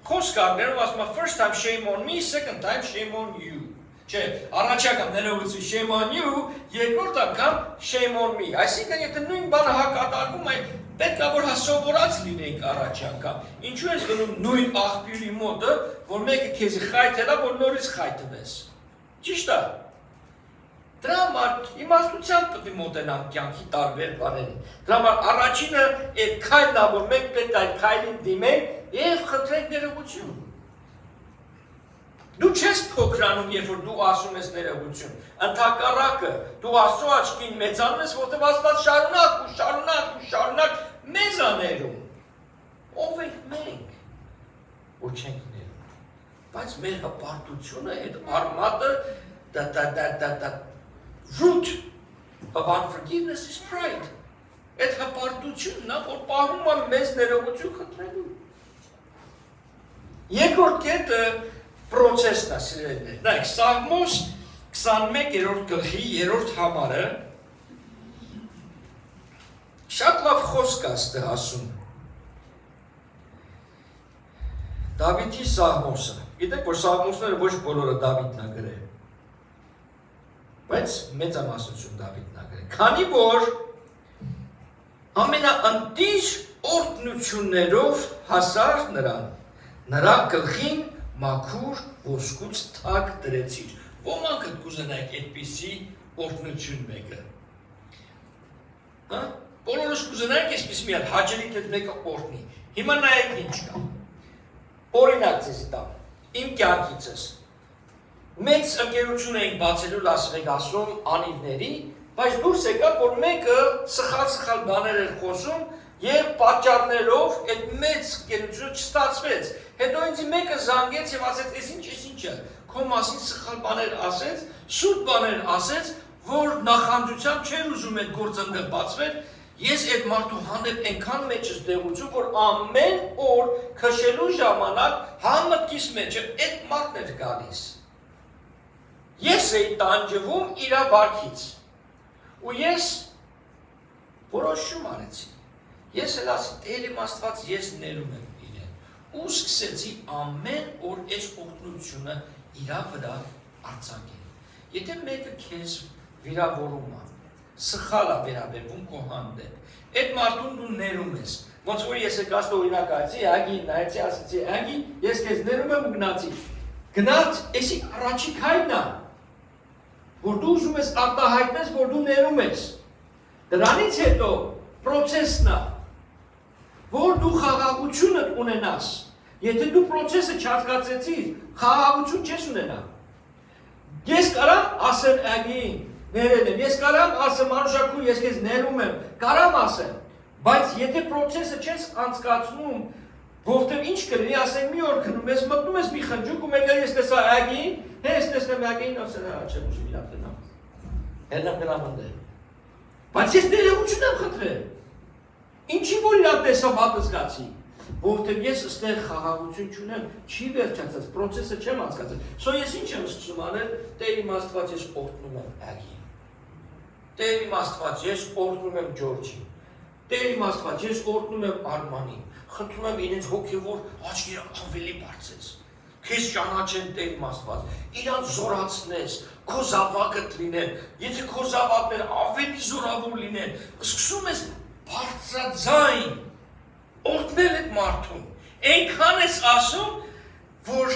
Խոսք անգերով ասում է, first time shame on me, second time shame on you։ Չէ, առաջական ներողություն shame on you, երկրորդ անգամ shame on me։ Այսինքն, եթե նույն բանը հակատարվում է, պետք է որ սովորած լինենք առաջ անգամ։ Ինչու ես գնում նույն աղբյուրի մոտը, որ մեկը քեզի խայթել է, որ նորից խայթվես։ Ճիշտ է։ Դրա համար իմաստությամբ պետք է մոտենանք կյանքի տարբեր բաներին։ Դրա համար առաջինը այդ քայլն է, որ մենք պետք է այդ քայլին դիմենք եւ խնդրենք ներողություն։ Դու չես փոքրանում, երբ որ դու ասում ես ներողություն։ Ընդհակառակը, դու Աստծո աչքին մեծանում ես, որտեղ Աստված շարունակ մեզ աներում։ Ով ենք մենք, որ չենք ներում։ Բայց մեր հպարտությունը, այդ արմատը, root of unforgiveness is pride։ Այդ հպարտությունն է, որ պահում է մեզ ներողություն խնդրելու։ Երկրորդ կետը պրոցեսն է սիրելիներ։ Նայեք, Սաղմոս 21-րդ գլխի 3-րդ համարը շատ լավ խոսք է այստեղ ասում։ Դավիթի Սաղմոսը։ Գիտեք, որ Սաղմոսները ոչ բոլորը Դավիթն է գրել։ Բայց մեծամասնություն Դավիթն է գրել։ Քանի որ ամենաընտիր օրհնություններով հասար նրան, նրա գլխին մաքուր ոսկուց թակ դրեցիր։ Ոմանք կուզենայք այդպիսի օրհնություն մեկը։ Բոլորս կուզենայք այսպես մի հատ հաճելի թե մեկը օրհնի։ Հիմա նայեք ինչ կա։ Օրինակ ձեզ տամ, իմ կյանքիցս։ Մեծ ընկերություն էինք բացելու Լաս Վեգասում անիվների, բայց դուրս եկավ, որ մեկը սխալ բաներ էր խոսում և պատճառներով այդ մեծ ընկերությունը չստացվեց։ Հետո ինձ մեկը զանգեց և ասեց, ես ինչը, քո մասին սխալ բաներ ասեց, սուտ բաներ ասեց, որ նախանձությամբ չէր ուզում այդ գործը ընդեղ բացվել, ես այդ մարդու հանդեպ այնքան մեջս դեղություն, որ ամեն օր քշելու ժամանակ համըտքիս մեջը այդ մարդն էր գալիս։ Ես էի տանջվում իրա վարքից, ու ես որոշում արեցի, ես էլ ասի, Տեր իմ Աստված, ես ներում եմ իրեն, ու սկսեցի ամեն օր այս օրհնությունը իրա վրա արձակել։ Եթե մեկը քեզ վիրավորում է, սխալ է վերաբերվում քո հանդեպ, այդ մարդուն դու ներում ես, ոնց որ ես եկած օրինակ այցի, Ագի նայեցի, ասեցի, Ագի, ես քեզ ներում եմ ու գնացի։ Գնաց, էսի առաջի քայլն է, որ դու ուզում ես արտահայտես, որ դու ներում ես։ Դրանից հետո պրոցեսն է, որ դու խաղաղությունը ունենաս։ Եթե դու պրոցեսը չհասկացեցիր, խաղաղություն չես ունենա։ Ես կարամ ասեմ ագին, ներել եմ, ես կարամ ասեմ անուշակու, ես կեզ ներում եմ, կարամ ասեմ, բայց եթե պրոցեսը չես անցկացնում, որտև ինչ կրնի, ասենք մի օր կնում ես, մտնում ես մի խնջուկ ու մեկը ես տեսա ագին, ես տեսնեմ ագին, ասեն չեմ ուշում իրավ տնամ, հենամ գնամ ընդեր, բայց ես ներեղություն եմ խնդրել, ինչի որ իրավ տեսա բատը զգացի, որտև ես ստեղ խաղաղություն չունեմ, չի վերջացած, պրոցեսը չեմ անցկացել, սո ես ինչ եմ սկսում անել, Տեր իմ Աստված ես օրհնում եմ ագին, Տեր իմ Աստված ես օրհնում եմ Ջորջին, Տեր իմ Աստված ես օրհնում եմ Արմանին, խնդրում եմ իրենց հոգևոր աչքերը ավելի բարձրացնես, քեզ ճանաչեն Տեր իմ Աստված, իրանց զորացնես, քո զավակդ լինեն, եթե քո զավակները ավելի զորավոր լինեն, սկսում ես բարձրաձայն օրհնել այդ մարդուն, այնքան ես ասում, որ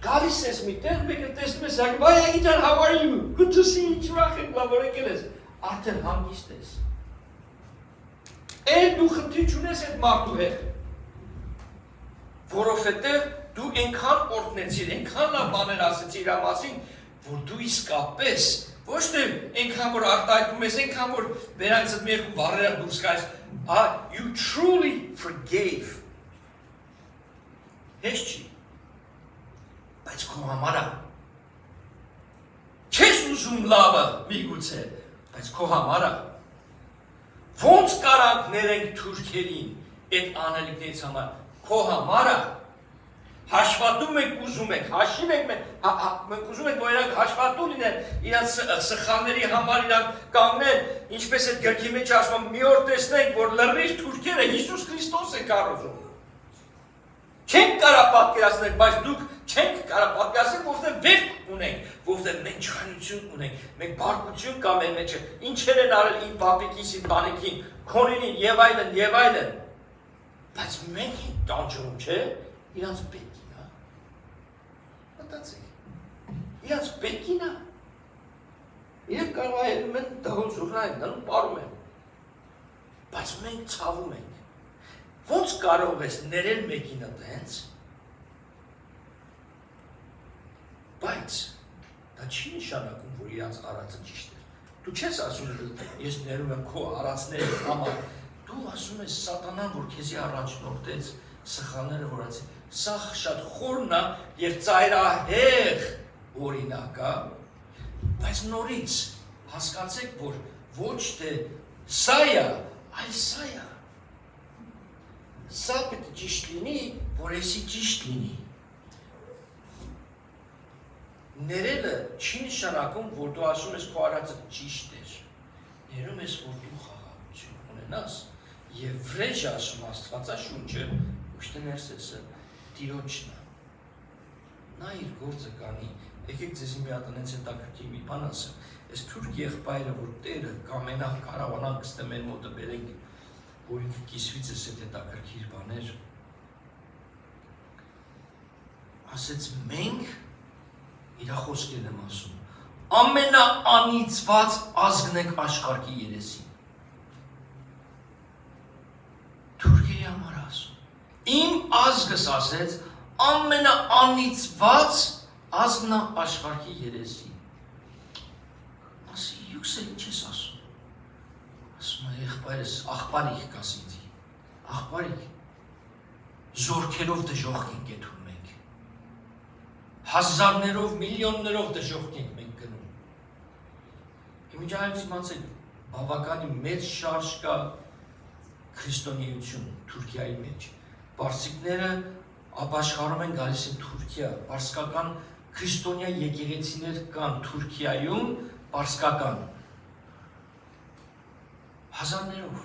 գալիս ես մի տեղ, մեկը տեսնում ես, բայ Ագիջան, how are you? Good to see you, ուրախ եք, լավ եկել ես, արդեն հանգիստ ես։ Էլ դու խնդիր չունես այդ մարդու հետ, որովհետև դու այնքան օրհնեցիր, այնքան լավ բաներ ասեցիր իր մասին, որ դու իսկապես ոչ թե այնքան որ արտահայտում ես, այնքան որ վերանցդ մի երկու բառերը դուրս գալիս, you truly forgave. Հեշտ չի, բայց քո համար է։ Չես ուզում լավը միգուցե, բայց քո համար է։ Ոնց կարանք ներենք թուրքերին այդ անելիքներից համար, քո համար է։ Հաշվատում եք ուզում եք, հաշիվ եք մենք ուզում եք, որ իրանք հաշվատու լինեն, իրանք սխալների համար իրանք կանգնեն, ինչպես այդ գրքի մեջ ասում, մի օր տեսնենք, որ լրիվ թուրքերը Հիսուս Քրիստոս է կառուցում։ Չենք կարող պատկերացնել, բայց դուք չենք կարող պատկերացնել, որովհետև վերք ունենք, որովհետև մենք իշխանություն ունենք, մենք բարկություն կա մեր մեջ, ինչեր են արել իմ պապիկիս, իմ տանիքին, քոնին եւ այլն, բայց մենք տանջում չէ, իրանց պետքին է, մտածեք, իրանց պետքին է, իրենք կարող այլում են դահոլ զուրնային, դնում պարում են, բայց մենք ցավում ենք, ոնց կարող ես ներել մեկին այդենց, բայց դա չի նշանակում, որ իրանց արածը ճիշտ է, դու չես ասում, ես ներում եմ քո արածների համար, դու ասում ես սատանան, որ քեզի առաջնորդեց սխալները որացի, սա շատ խորն է և ծայրահեղ օրինակ է, բայց նորից հասկացեք, որ ոչ թե սա է, այլ սա է, սա պետք է ճիշտ լինի, որ եսի ճիշտ լինի, ներելը չի նշանակում, որ դու ասում ես քո արածը ճիշտ էր, ներում ես, որ դու խաղաղություն ունենաս, և վրեժ ասում Աստվածաշունչը, ոչ թե ներսեսը, Տիրոջն է, նա իր գործը կանի, եկեք ձեզ մի հատ անենց հետաքրքիր մի բան ասեմ, այս թուրք եղբայրը, որ Տերը կամենա կարողանանք ստե մեր մոտը բերենք, որ ինքը կիսվից ես այդ հետաքրքիր բաներ, ասեց մենք, իրա խոսքերն եմ ասում, ամենաանիծված ազգն ենք աշխարհի երեսին, թուրքերի համար ասում, իմ ազգս ասեց, ամենաանիծված ազգն է աշխարհի երեսին, ասի, յուքսել ինչ ես ասում, ասում է եղբայրս, աղբարիք կասինցի, աղբարիք, զորքերով դժոխք ենք եթում մենք, հազարներով, միլիոններով դժոխք ենք մենք գնում, Իմիջայից իմացեք, բավականի մեծ շարժ կա քրիստոնեություն Թուրքիայի մեջ, պարսիկները ապաշխարում են գալիս են Թուրքիա, պարսկական քրիստոնյա եկեղեցիներ կան Թուրքիայում, պարսկական, հազարներով,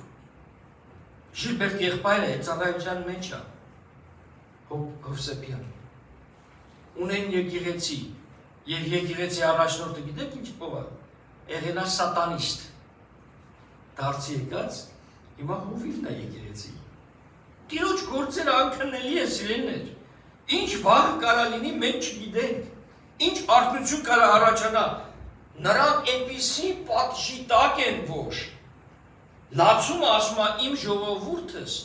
Ժիլբերտ եղբայրը ծառայության մեջ է, Հովսեփյան, ունեն եկեղեցի, և եկեղեցի առաջնորդը գիտեք ինչ ով է, եղել է սատանիստ, դարձի եկած, հիմա հովիվն է եկեղեցի, Տիրոջ գործերը անքննելի է սիրելիներ, ինչ վաղ կարա լինի մենք չգիտենք, ինչ արթնություն կարա առաջանա, նրանք այնպիսի պատժի տակ են, որ լացումը ասում է իմ ժողովուրդս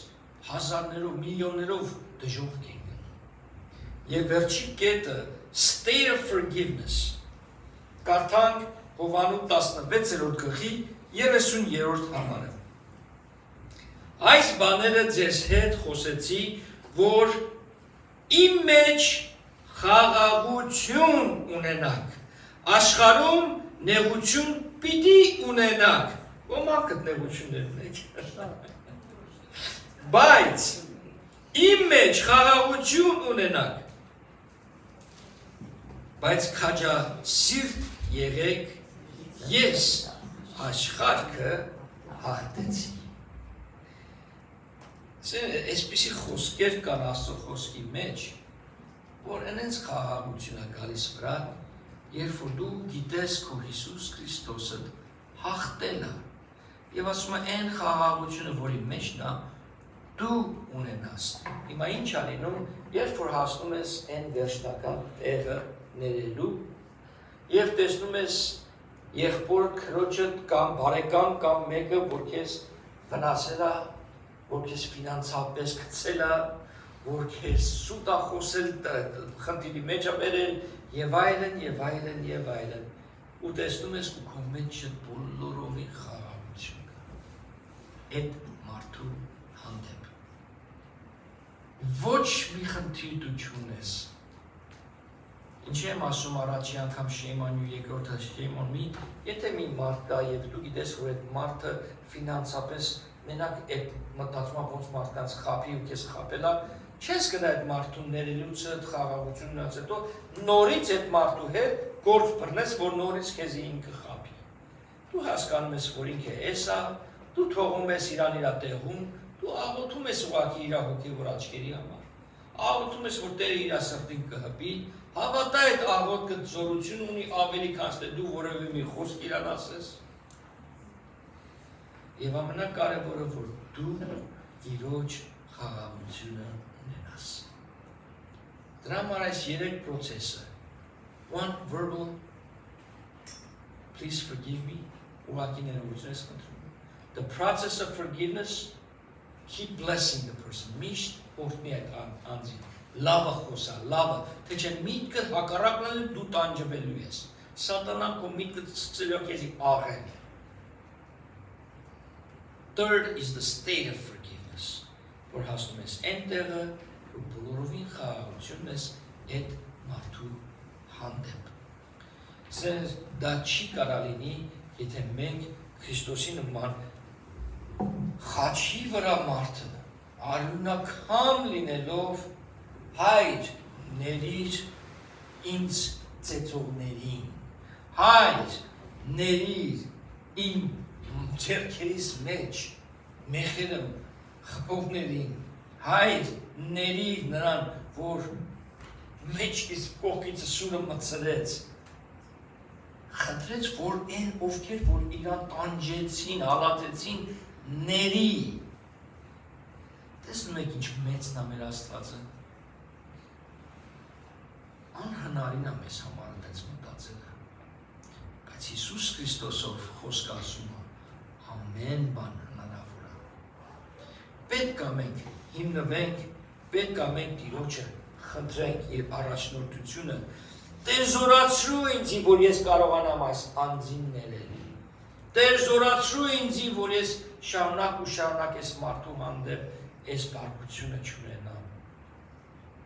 հազարներով, միլիոններով դժոխք են գնում։ Եվ վերջի կետը state of forgiveness, Կարդանք Հովանու 16-րդ գլխի 30-րդ համարը։ Այս բաները ձեզ հետ խոսեցի, որ իմ մեջ խաղաղություն ունենաք, աշխարհում նեղություն պիտի ունենաք, ոմանք նեղություններ ունեք, բայց իմ մեջ խաղաղություն ունենաք, բայց քաջասիրտ եղեք, ես աշխարհը հաղթեցի։ Այսպիսի խոսքեր կան Աստծո խոսքի մեջ, որ այնց խաղաղություն է գալիս վրա, երբ որ դու գիտես քո Հիսուս Քրիստոսը հաղթել է, եւ ասում է այն խաղաղությունը, որի մեջն է, դու ունենաս։ Հիմա ինչ է լինում, երբ որ հասնում ես այն վերջնական տեղը ներելու, եւ տեսնում ես եղբոր քրոջդ կամ բարեկամ կամ մեկը, որ քեզ վնասել է, որ քեզ ֆինանսապես գցել է, որ քեզ սուտ է խոսել, խնդիրի մեջ է բերել, եւ այլն, եւ այլն, եւ այլն։ Ու տեսնում ես ու քո մեջ բոլորովին խաղաղություն կա։ Այդ մարդու հանդեպ։ Ոչ մի խնդիր դու չունես։ Ինչի եմ ասում առաջի անգամ shame on you, երկրորդը shame on me, եթե մի մարդ կա եւ դու գիտես, որ այդ մարդը ֆինանսապես մենակ այդ մտածումը ոնց մարդկանց խափի ու քեզ խափելա, չես գնա այդ մարդուն ներելուց այդ խաղաղությունից հետո նորից այդ մարդու հետ գործ բռնես, որ նորից քեզ ինքը խափի։ Դու հասկանում ես, որ ինքը էս է, դու թողում ես իրան իր տեղում, դու աղոթում ես ուղղակի իր հոգևոր աչքերի համար։ Աղոթում ես, որ Տերը իր սրտին կհպի, հավատա այդ աղոթքը զորություն ունի ավելի քան թե դու որևէ մի խոսք իրան ասես։ Եվ ամենակարևորը, որ դու իրոջ խաղաղությունը ունենաս։ Դրա համար այս 3 process-ը, one verbal, please forgive me, ուղղակի ներողություն ես խնդրում։ The process of forgiveness, keep blessing the person, միշտ օրհնի այդ անձին, լավը խոսա, լավը, թե չէ միտքը հակառակն է դու տանջվելու ես, սատանան քո միտքը սկսել է քեզի աղել։ Third is the state of forgiveness, որ հասնում ես այնտեղը, որ բոլորովին խաղաղություն ես այդ մարդու հանդեպ։ Սենց դա չի կարա լինի, եթե մենք Քրիստոսի նման խաչի վրա մարդը արյունաքամ լինելով հայր ներիր ինձ ծեծողներին, հայր ներիր իմ ձեռքերիս մեջ մեղերը խփողներին, հայր ներիր նրան, որ մեջքից կողքից սուրը մտցրեց, խնդրեց, որ այն ովքեր, որ իրան տանջեցին, հալածեցին, ների։ Տեսնում եք ինչ մեծն է մեր Աստվածը։ Անհնարին է մեզ համար այդպես մտածելը։ Բայց Հիսուս Քրիստոսով խոսք ասում է, ամեն բան հնարավոր է։ Պետք է մենք հիմնվենք, պետք է մենք Տիրոջը խնդրենք եւ առաջնորդությունը Տեր զորացրու ինձի, որ ես կարողանամ այս անձին ներել։ Տեր զորացրու ինձի, որ ես շարունակ ու շարունակ ես մարդու հանդեպ այս բարկությունը չունենամ։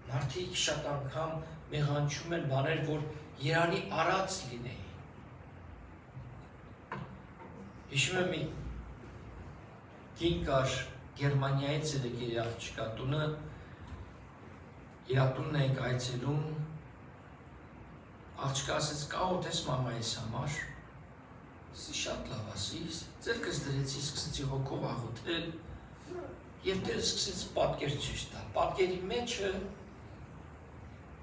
Մարդիկ շատ անգամ մեղանչում են բաներ, որ Երանի արած լինեի։ Հիշում եմ մի կին կար Գերմանիայից էր եկել աղջկա տունը, իր տունն ենք այցելում, աղջկա ասեց, կաղոթես մամայիս համար, ասի շատ լավ ասի, ձերքս դրեցի, սկսեցի հոգով աղոթել, և Տերը սկսեց պատկեր ցույց տալ, պատկերի մեջը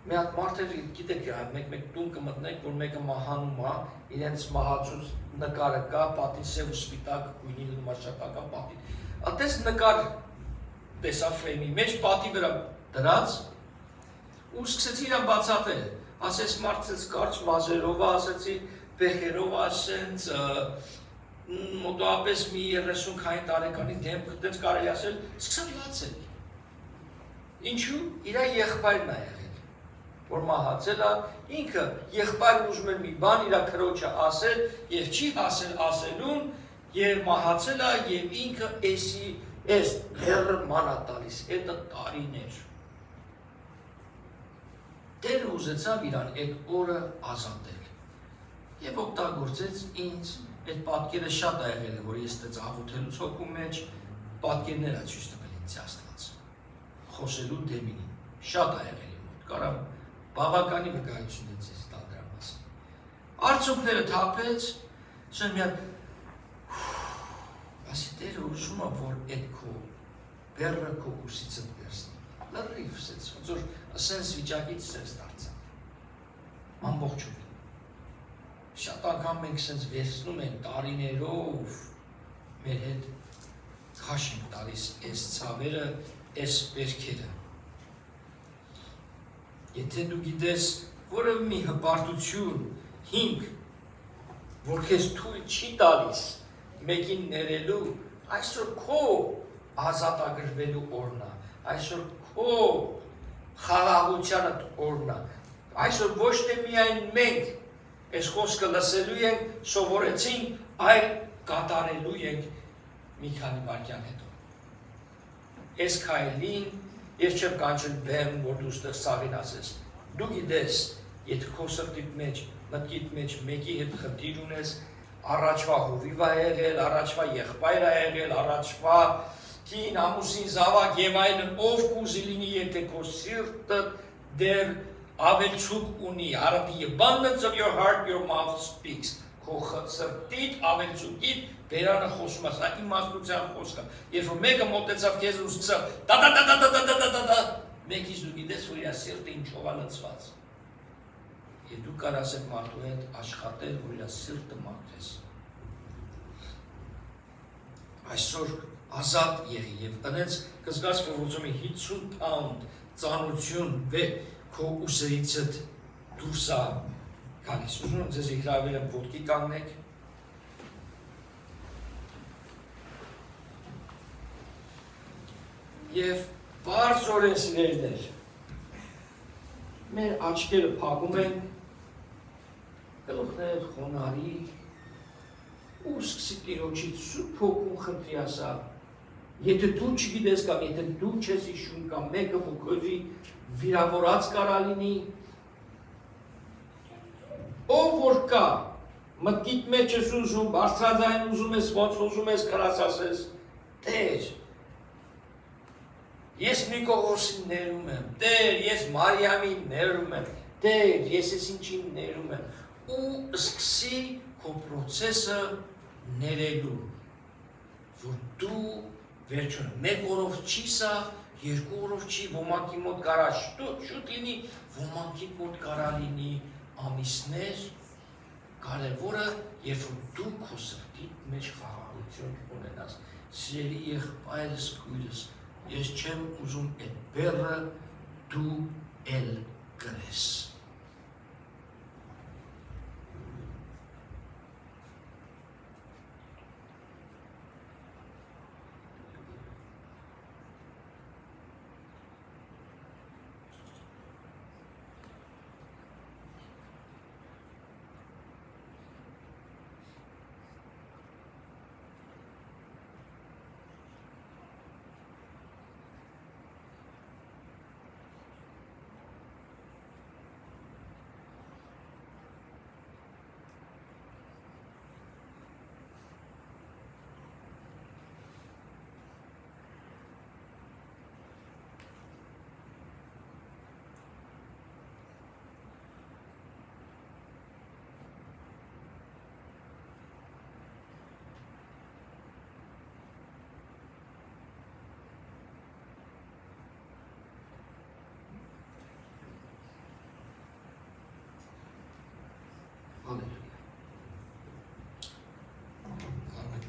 մի հատ մարդեր, գիտեք, մեկ տուն կմտնեք, որ մեկը մահանում է, իրենց մահացուց նկարը կա, պատի սև ու սպիտակ, գույնի նմաշապական պատի, ատես նկար տեսա ֆրեյմի մեջ, պատի վրա դրած, ու սկսեցի իրան բացատել, ասես մարդցեց կարճ մազերով, ասեցի բեխերով, ասենց մոտոապես մի 30 տարեկանի դեմքը դենց կարելի ասել, սկսավ լացել։ Ինչու? Իրա եղբայրն է եղել։ որ մահացել է, ինքը եղբայրը ուզում էր մի բան իր քրոջը ասել եւ չի ասել ասելուն եւ մահացել է եւ ինքը էս բեռը մանա տալիս, դա տարիներ։ Տերը ուզեցավ իրան այդ օրը ազատել եւ օգտագործեց ինձ այդ պատկերը շատ ա եղել, որ ես դա աղոթելուց հոգու մեջ պատկերներ ա ցույց տվել ինձ Աստված խոսելու դեմին շատ ա եղել իմ մոտ կարամ բավականի վկայություն է ձեզ տալ դրա մասին արցունքները թափեց ասեմ մի հատ ասի Տերը ուզում ա որ այդ քո բեռը քո ուսից վերցնի լրիվ սենց ոնց որ ասենց վիճակից սենց դարձավ ամբողջովին շատ անգամ մենք սենց վերցնում ենք տարիներով մեր հետ քաշ ենք տալիս այս ցավերը, այս վերքերը։ Եթե դու գիտես որևէ մի հպարտություն, հիմք, որ քեզ թույլ չի տալիս մեկին ներելու, այսօր քո ազատագրվելու օրն է, այսօր քո խաղաղությանդ օրն է, այսօր ոչ թե միայն մենք այս խոսքը լսելու ենք, սովորեցինք, այլ կատարելու ենք մի քանի վայրկյան հետո։ Այս քայլին ես չեմ կանչել բեմ, որ դու ստեղ սաղին ասես։ Դու գիտես, եթե քո սրտիդ մեջ, մտքիդ մեջ մեկի հետ խնդիր ունես, առաջվա հովիվ ա եղել, առաջվա եղբայր ա եղել, առաջվա կին, ամուսին, զավակ եւ այլն, ով կուզի լինի, եթե քո սիրտը դեռ ավելցուկ ունի, the abundance of your heart, your mouth speaks. Քո սրտիդ ավելցուկիդ բերանը խոսում է, սա իմաստության խոսքը։ Երբ որ մեկը մոտեցավ քեզ ու սկսավ դա մեկից դու գիտես, որ իր սիրտը ինչով է լցված։ Եվ դու կարաս այդ մարդու հետ աշխատել, որ իր սիրտը մաքրես։ Այսօր ազատ եղի եւ տնեց կզգաս, որ ուզում է 50 pound ծանություն քո ուսերիցդ դուրս է գալիս։ Ուզում եմ ձեզ հրավիրել եմ ոտքի կանգնեք։ Եվ բարձրորեն սիրելիներ, մեր աչքերը փակում են, գլուխներ խոնարհի, ու սկսի Տիրոջից Սուրբ Հոգուն խնդրի ասա, եթե դու չգիտես կամ եթե դու չես հիշում կամ մեկը քեզի վիրավորած կարա լինի, ով որ կա, մտքիդ մեջ ես ուզում, բարձրաձայն ուզում ես, ոնց ուզում ես կրած ասես, Տեր, ես Նիկողոսին ներում եմ, Տեր, ես Մարիամին ներում եմ, Տեր, ես ես ինչին ներում եմ, ու սկսի քո պրոցեսը ներելու, որ դու վերջում, մեկ օրով չի սա, երկու օրով չի, ոմանքի մոտ կարա շուտ լինի, ոմանքի մոտ կարա լինի ամիսներ, կարևորը, երբ որ դու քո սրտիդ մեջ խաղաղություն ունենաս, սիրելի եղբայրս քույրս, ես չեմ ուզում այդ բեռը դու էլ կրես։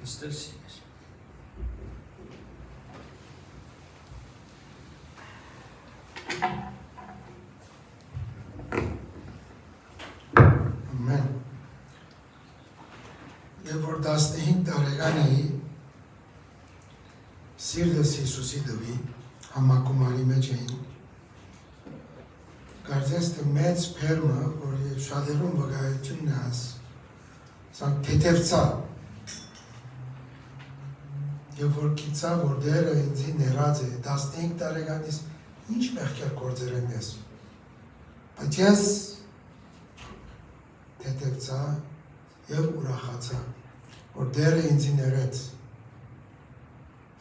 Ստերսինես։ Ամեն։ Եվ որ 15 տարեկան էի, սիրտս Հիսուսի դվի, համակումարի մեջ էին, կարծես թե մեծ փերմը, որ եւ շատերուն վկայությունն է աս, սան թեթևցա, եւ որ գիծա, որ դերը ինձի ներած է, 15 տարեկանից ինչ մեղքեր գործեր եմ ես, բայց ես թեթևցա եւ ուրախացա, որ դերը ինձի ներեց,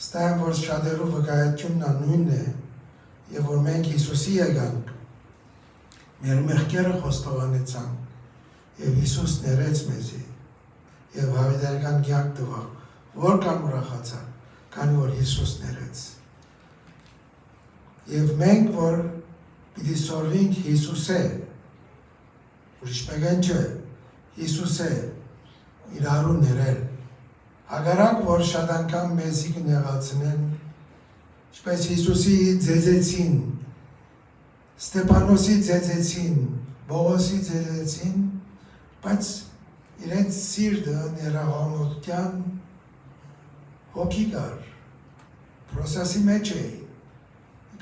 ստայեմ, որ շատերու վկայությունն նույնն է, եւ որ մենք Հիսուսի եկանք, մեր մեղքերը խոստովանեցանք եւ Հիսուս ներեց մեզի եւ հավիտենական կյանք տվավ, որքան ուրախացա, քանի որ Հիսուս ներեց։ Եվ մենք որ պիտի սորվենք Հիսուս է, ուրիշ մեկեն չէ, Հիսուս է իրարու ներել։ Հագարակ որ շատ անգամ մեզի կնեղացնեն, ինչպես Հիսուսի ձեզեցին, Ստեփանոսի ձեզեցին, Բողոսի ձեզեցին, բայց իրենց սիրտը ներողամտության հոգի կար, պրոսեսի մեջ էի,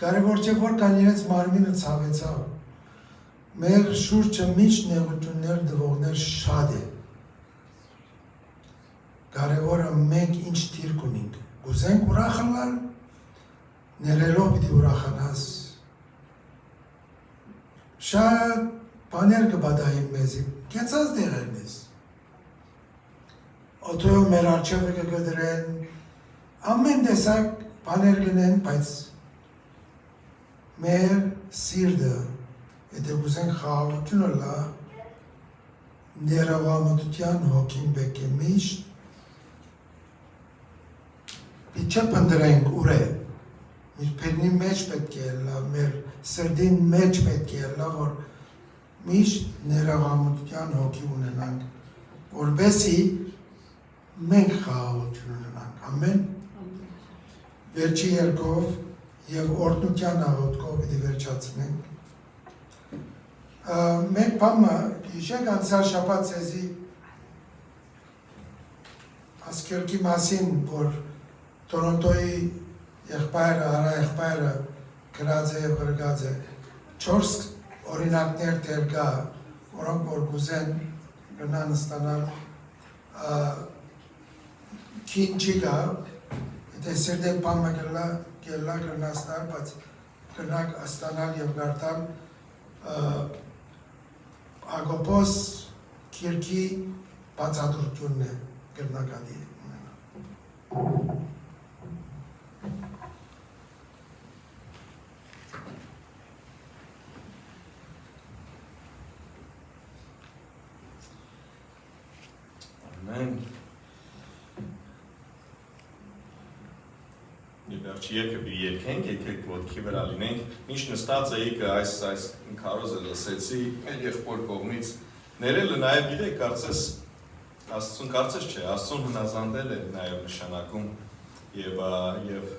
կարևոր չէ որ կան իրենց մարմինը ցավեցավ, մեր շուրջը միշտ նեղություններ դվողներ շատ է, կարևորը մենք ինչ դիրք ունենք, գուզենք ուրախանալ, ներելով պիտի ուրախանաս, շատ բաներ կբադային մեզի, կեցած դեղերն ես, օթոյով մեր արջևը կգդրեն, ամեն տեսակ բաներ գնեն, բայց մեր սիրտը, եթե գուզենք խաղաղությունը լա, ներողամտության հոգին պետք է միշտ, պիտի չփնտրենք ուր է, մեր փերնի մեջ պետք է լա, մեր սրդին մեջ պետք է լա, որ միշտ ներողամտության հոգի ունենանք, որպեսզի մենք խաղաղություն ունենանք, ամեն վերջի երկով եւ օրհնության աղոթքով պիտի վերջացնենք։ Մեկ բանը հիշեք անցյալ շաբաթ ցեզի ասկերքի մասին, որ Տորոնտոյի եղբայրը, արա եղբայրը գրած է եւ գրգած է 4 օրինակներ դեր կա, որոնք որ գուզեն գնան ստանալ քին չի գա, եթե սերդե բամը գլա գրնաստար, բայց գնակ ստանալ եւ գարտալ Ագոպոս քիրքի բացատրությունն է գրնակադի Ամեն Վերջի երկը բի երկենք, եկեք ոտքի վրա լինենք, միշտ նստած էիք այս քարոզը լսեցի, մեր եղբոր կողմից ներելը նաև գիտեք, կարծես չէ, Աստծուն հնազանդել է նաև նշանակում եւ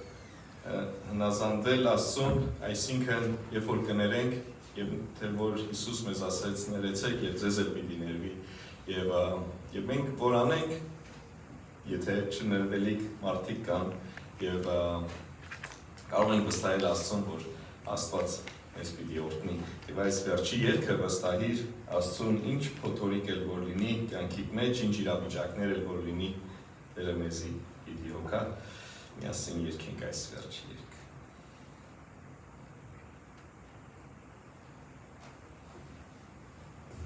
հնազանդել Աստծուն, այսինքն երբ որ կներենք եւ թե որ Հիսուս մեզ ասեց ներեցեք եւ ձեզ էլ պիտի ներվի եւ մենք որ անենք, եթե չներվելիք մարդիկ կան եւ կարող ենք վստահել Աստծուն, որ Աստված մեզ պիտի օրհնի։ Եվ այս վերջի երգը վստահիր Աստծուն ինչ փոթորիկ էլ որ լինի, կյանքի մեջ ինչ իրավիճակներ էլ որ լինի, Տերը մեզի պիտի հոգա։ Միասին երգենք այս վերջի երգը։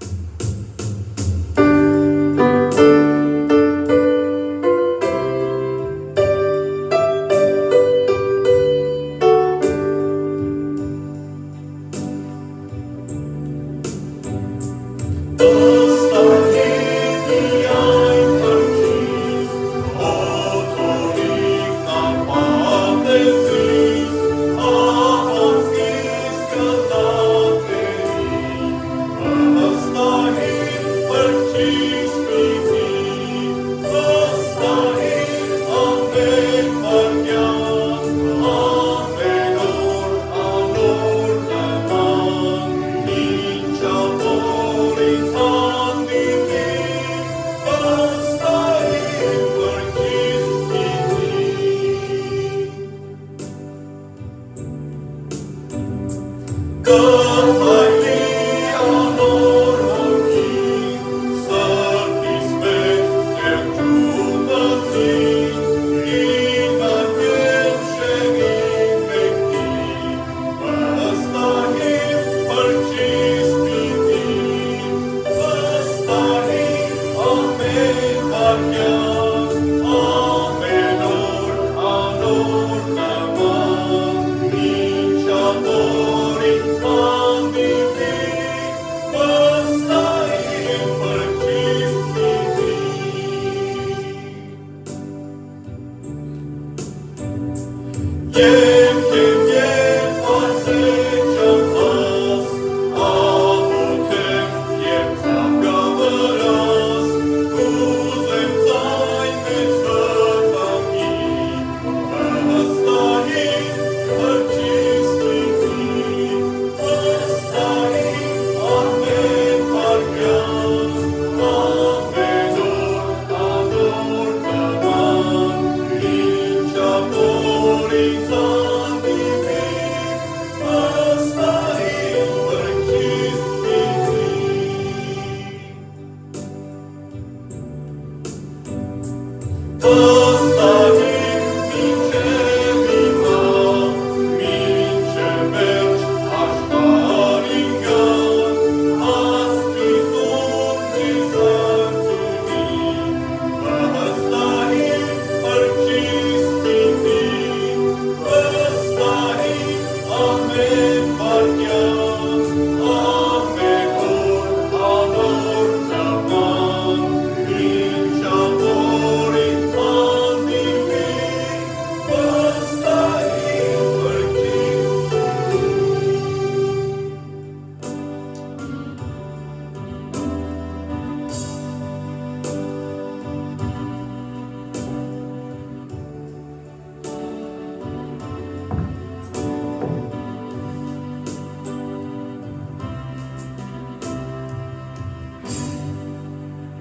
Thank you.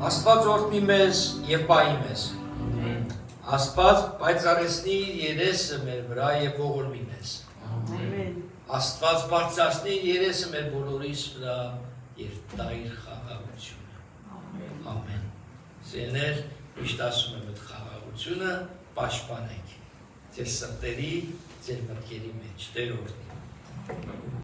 Աստված օրհնի մեզ եւ պահի մեզ։ Աստված պայծառեցնի իր երեսը մեր վրա եւ ողորմի մեզ։ Աստված բարձրացնի իր երեսը մեր բոլորիս վրա եւ տա իր խաղաղությունը։ Ամեն։ Սիրներ, միշտ ասում եմ այդ խաղաղությունը պաշտպանեք։ Ձեր սրտերի, ձեր մտքերի մեջ։ Տեր օրհնի։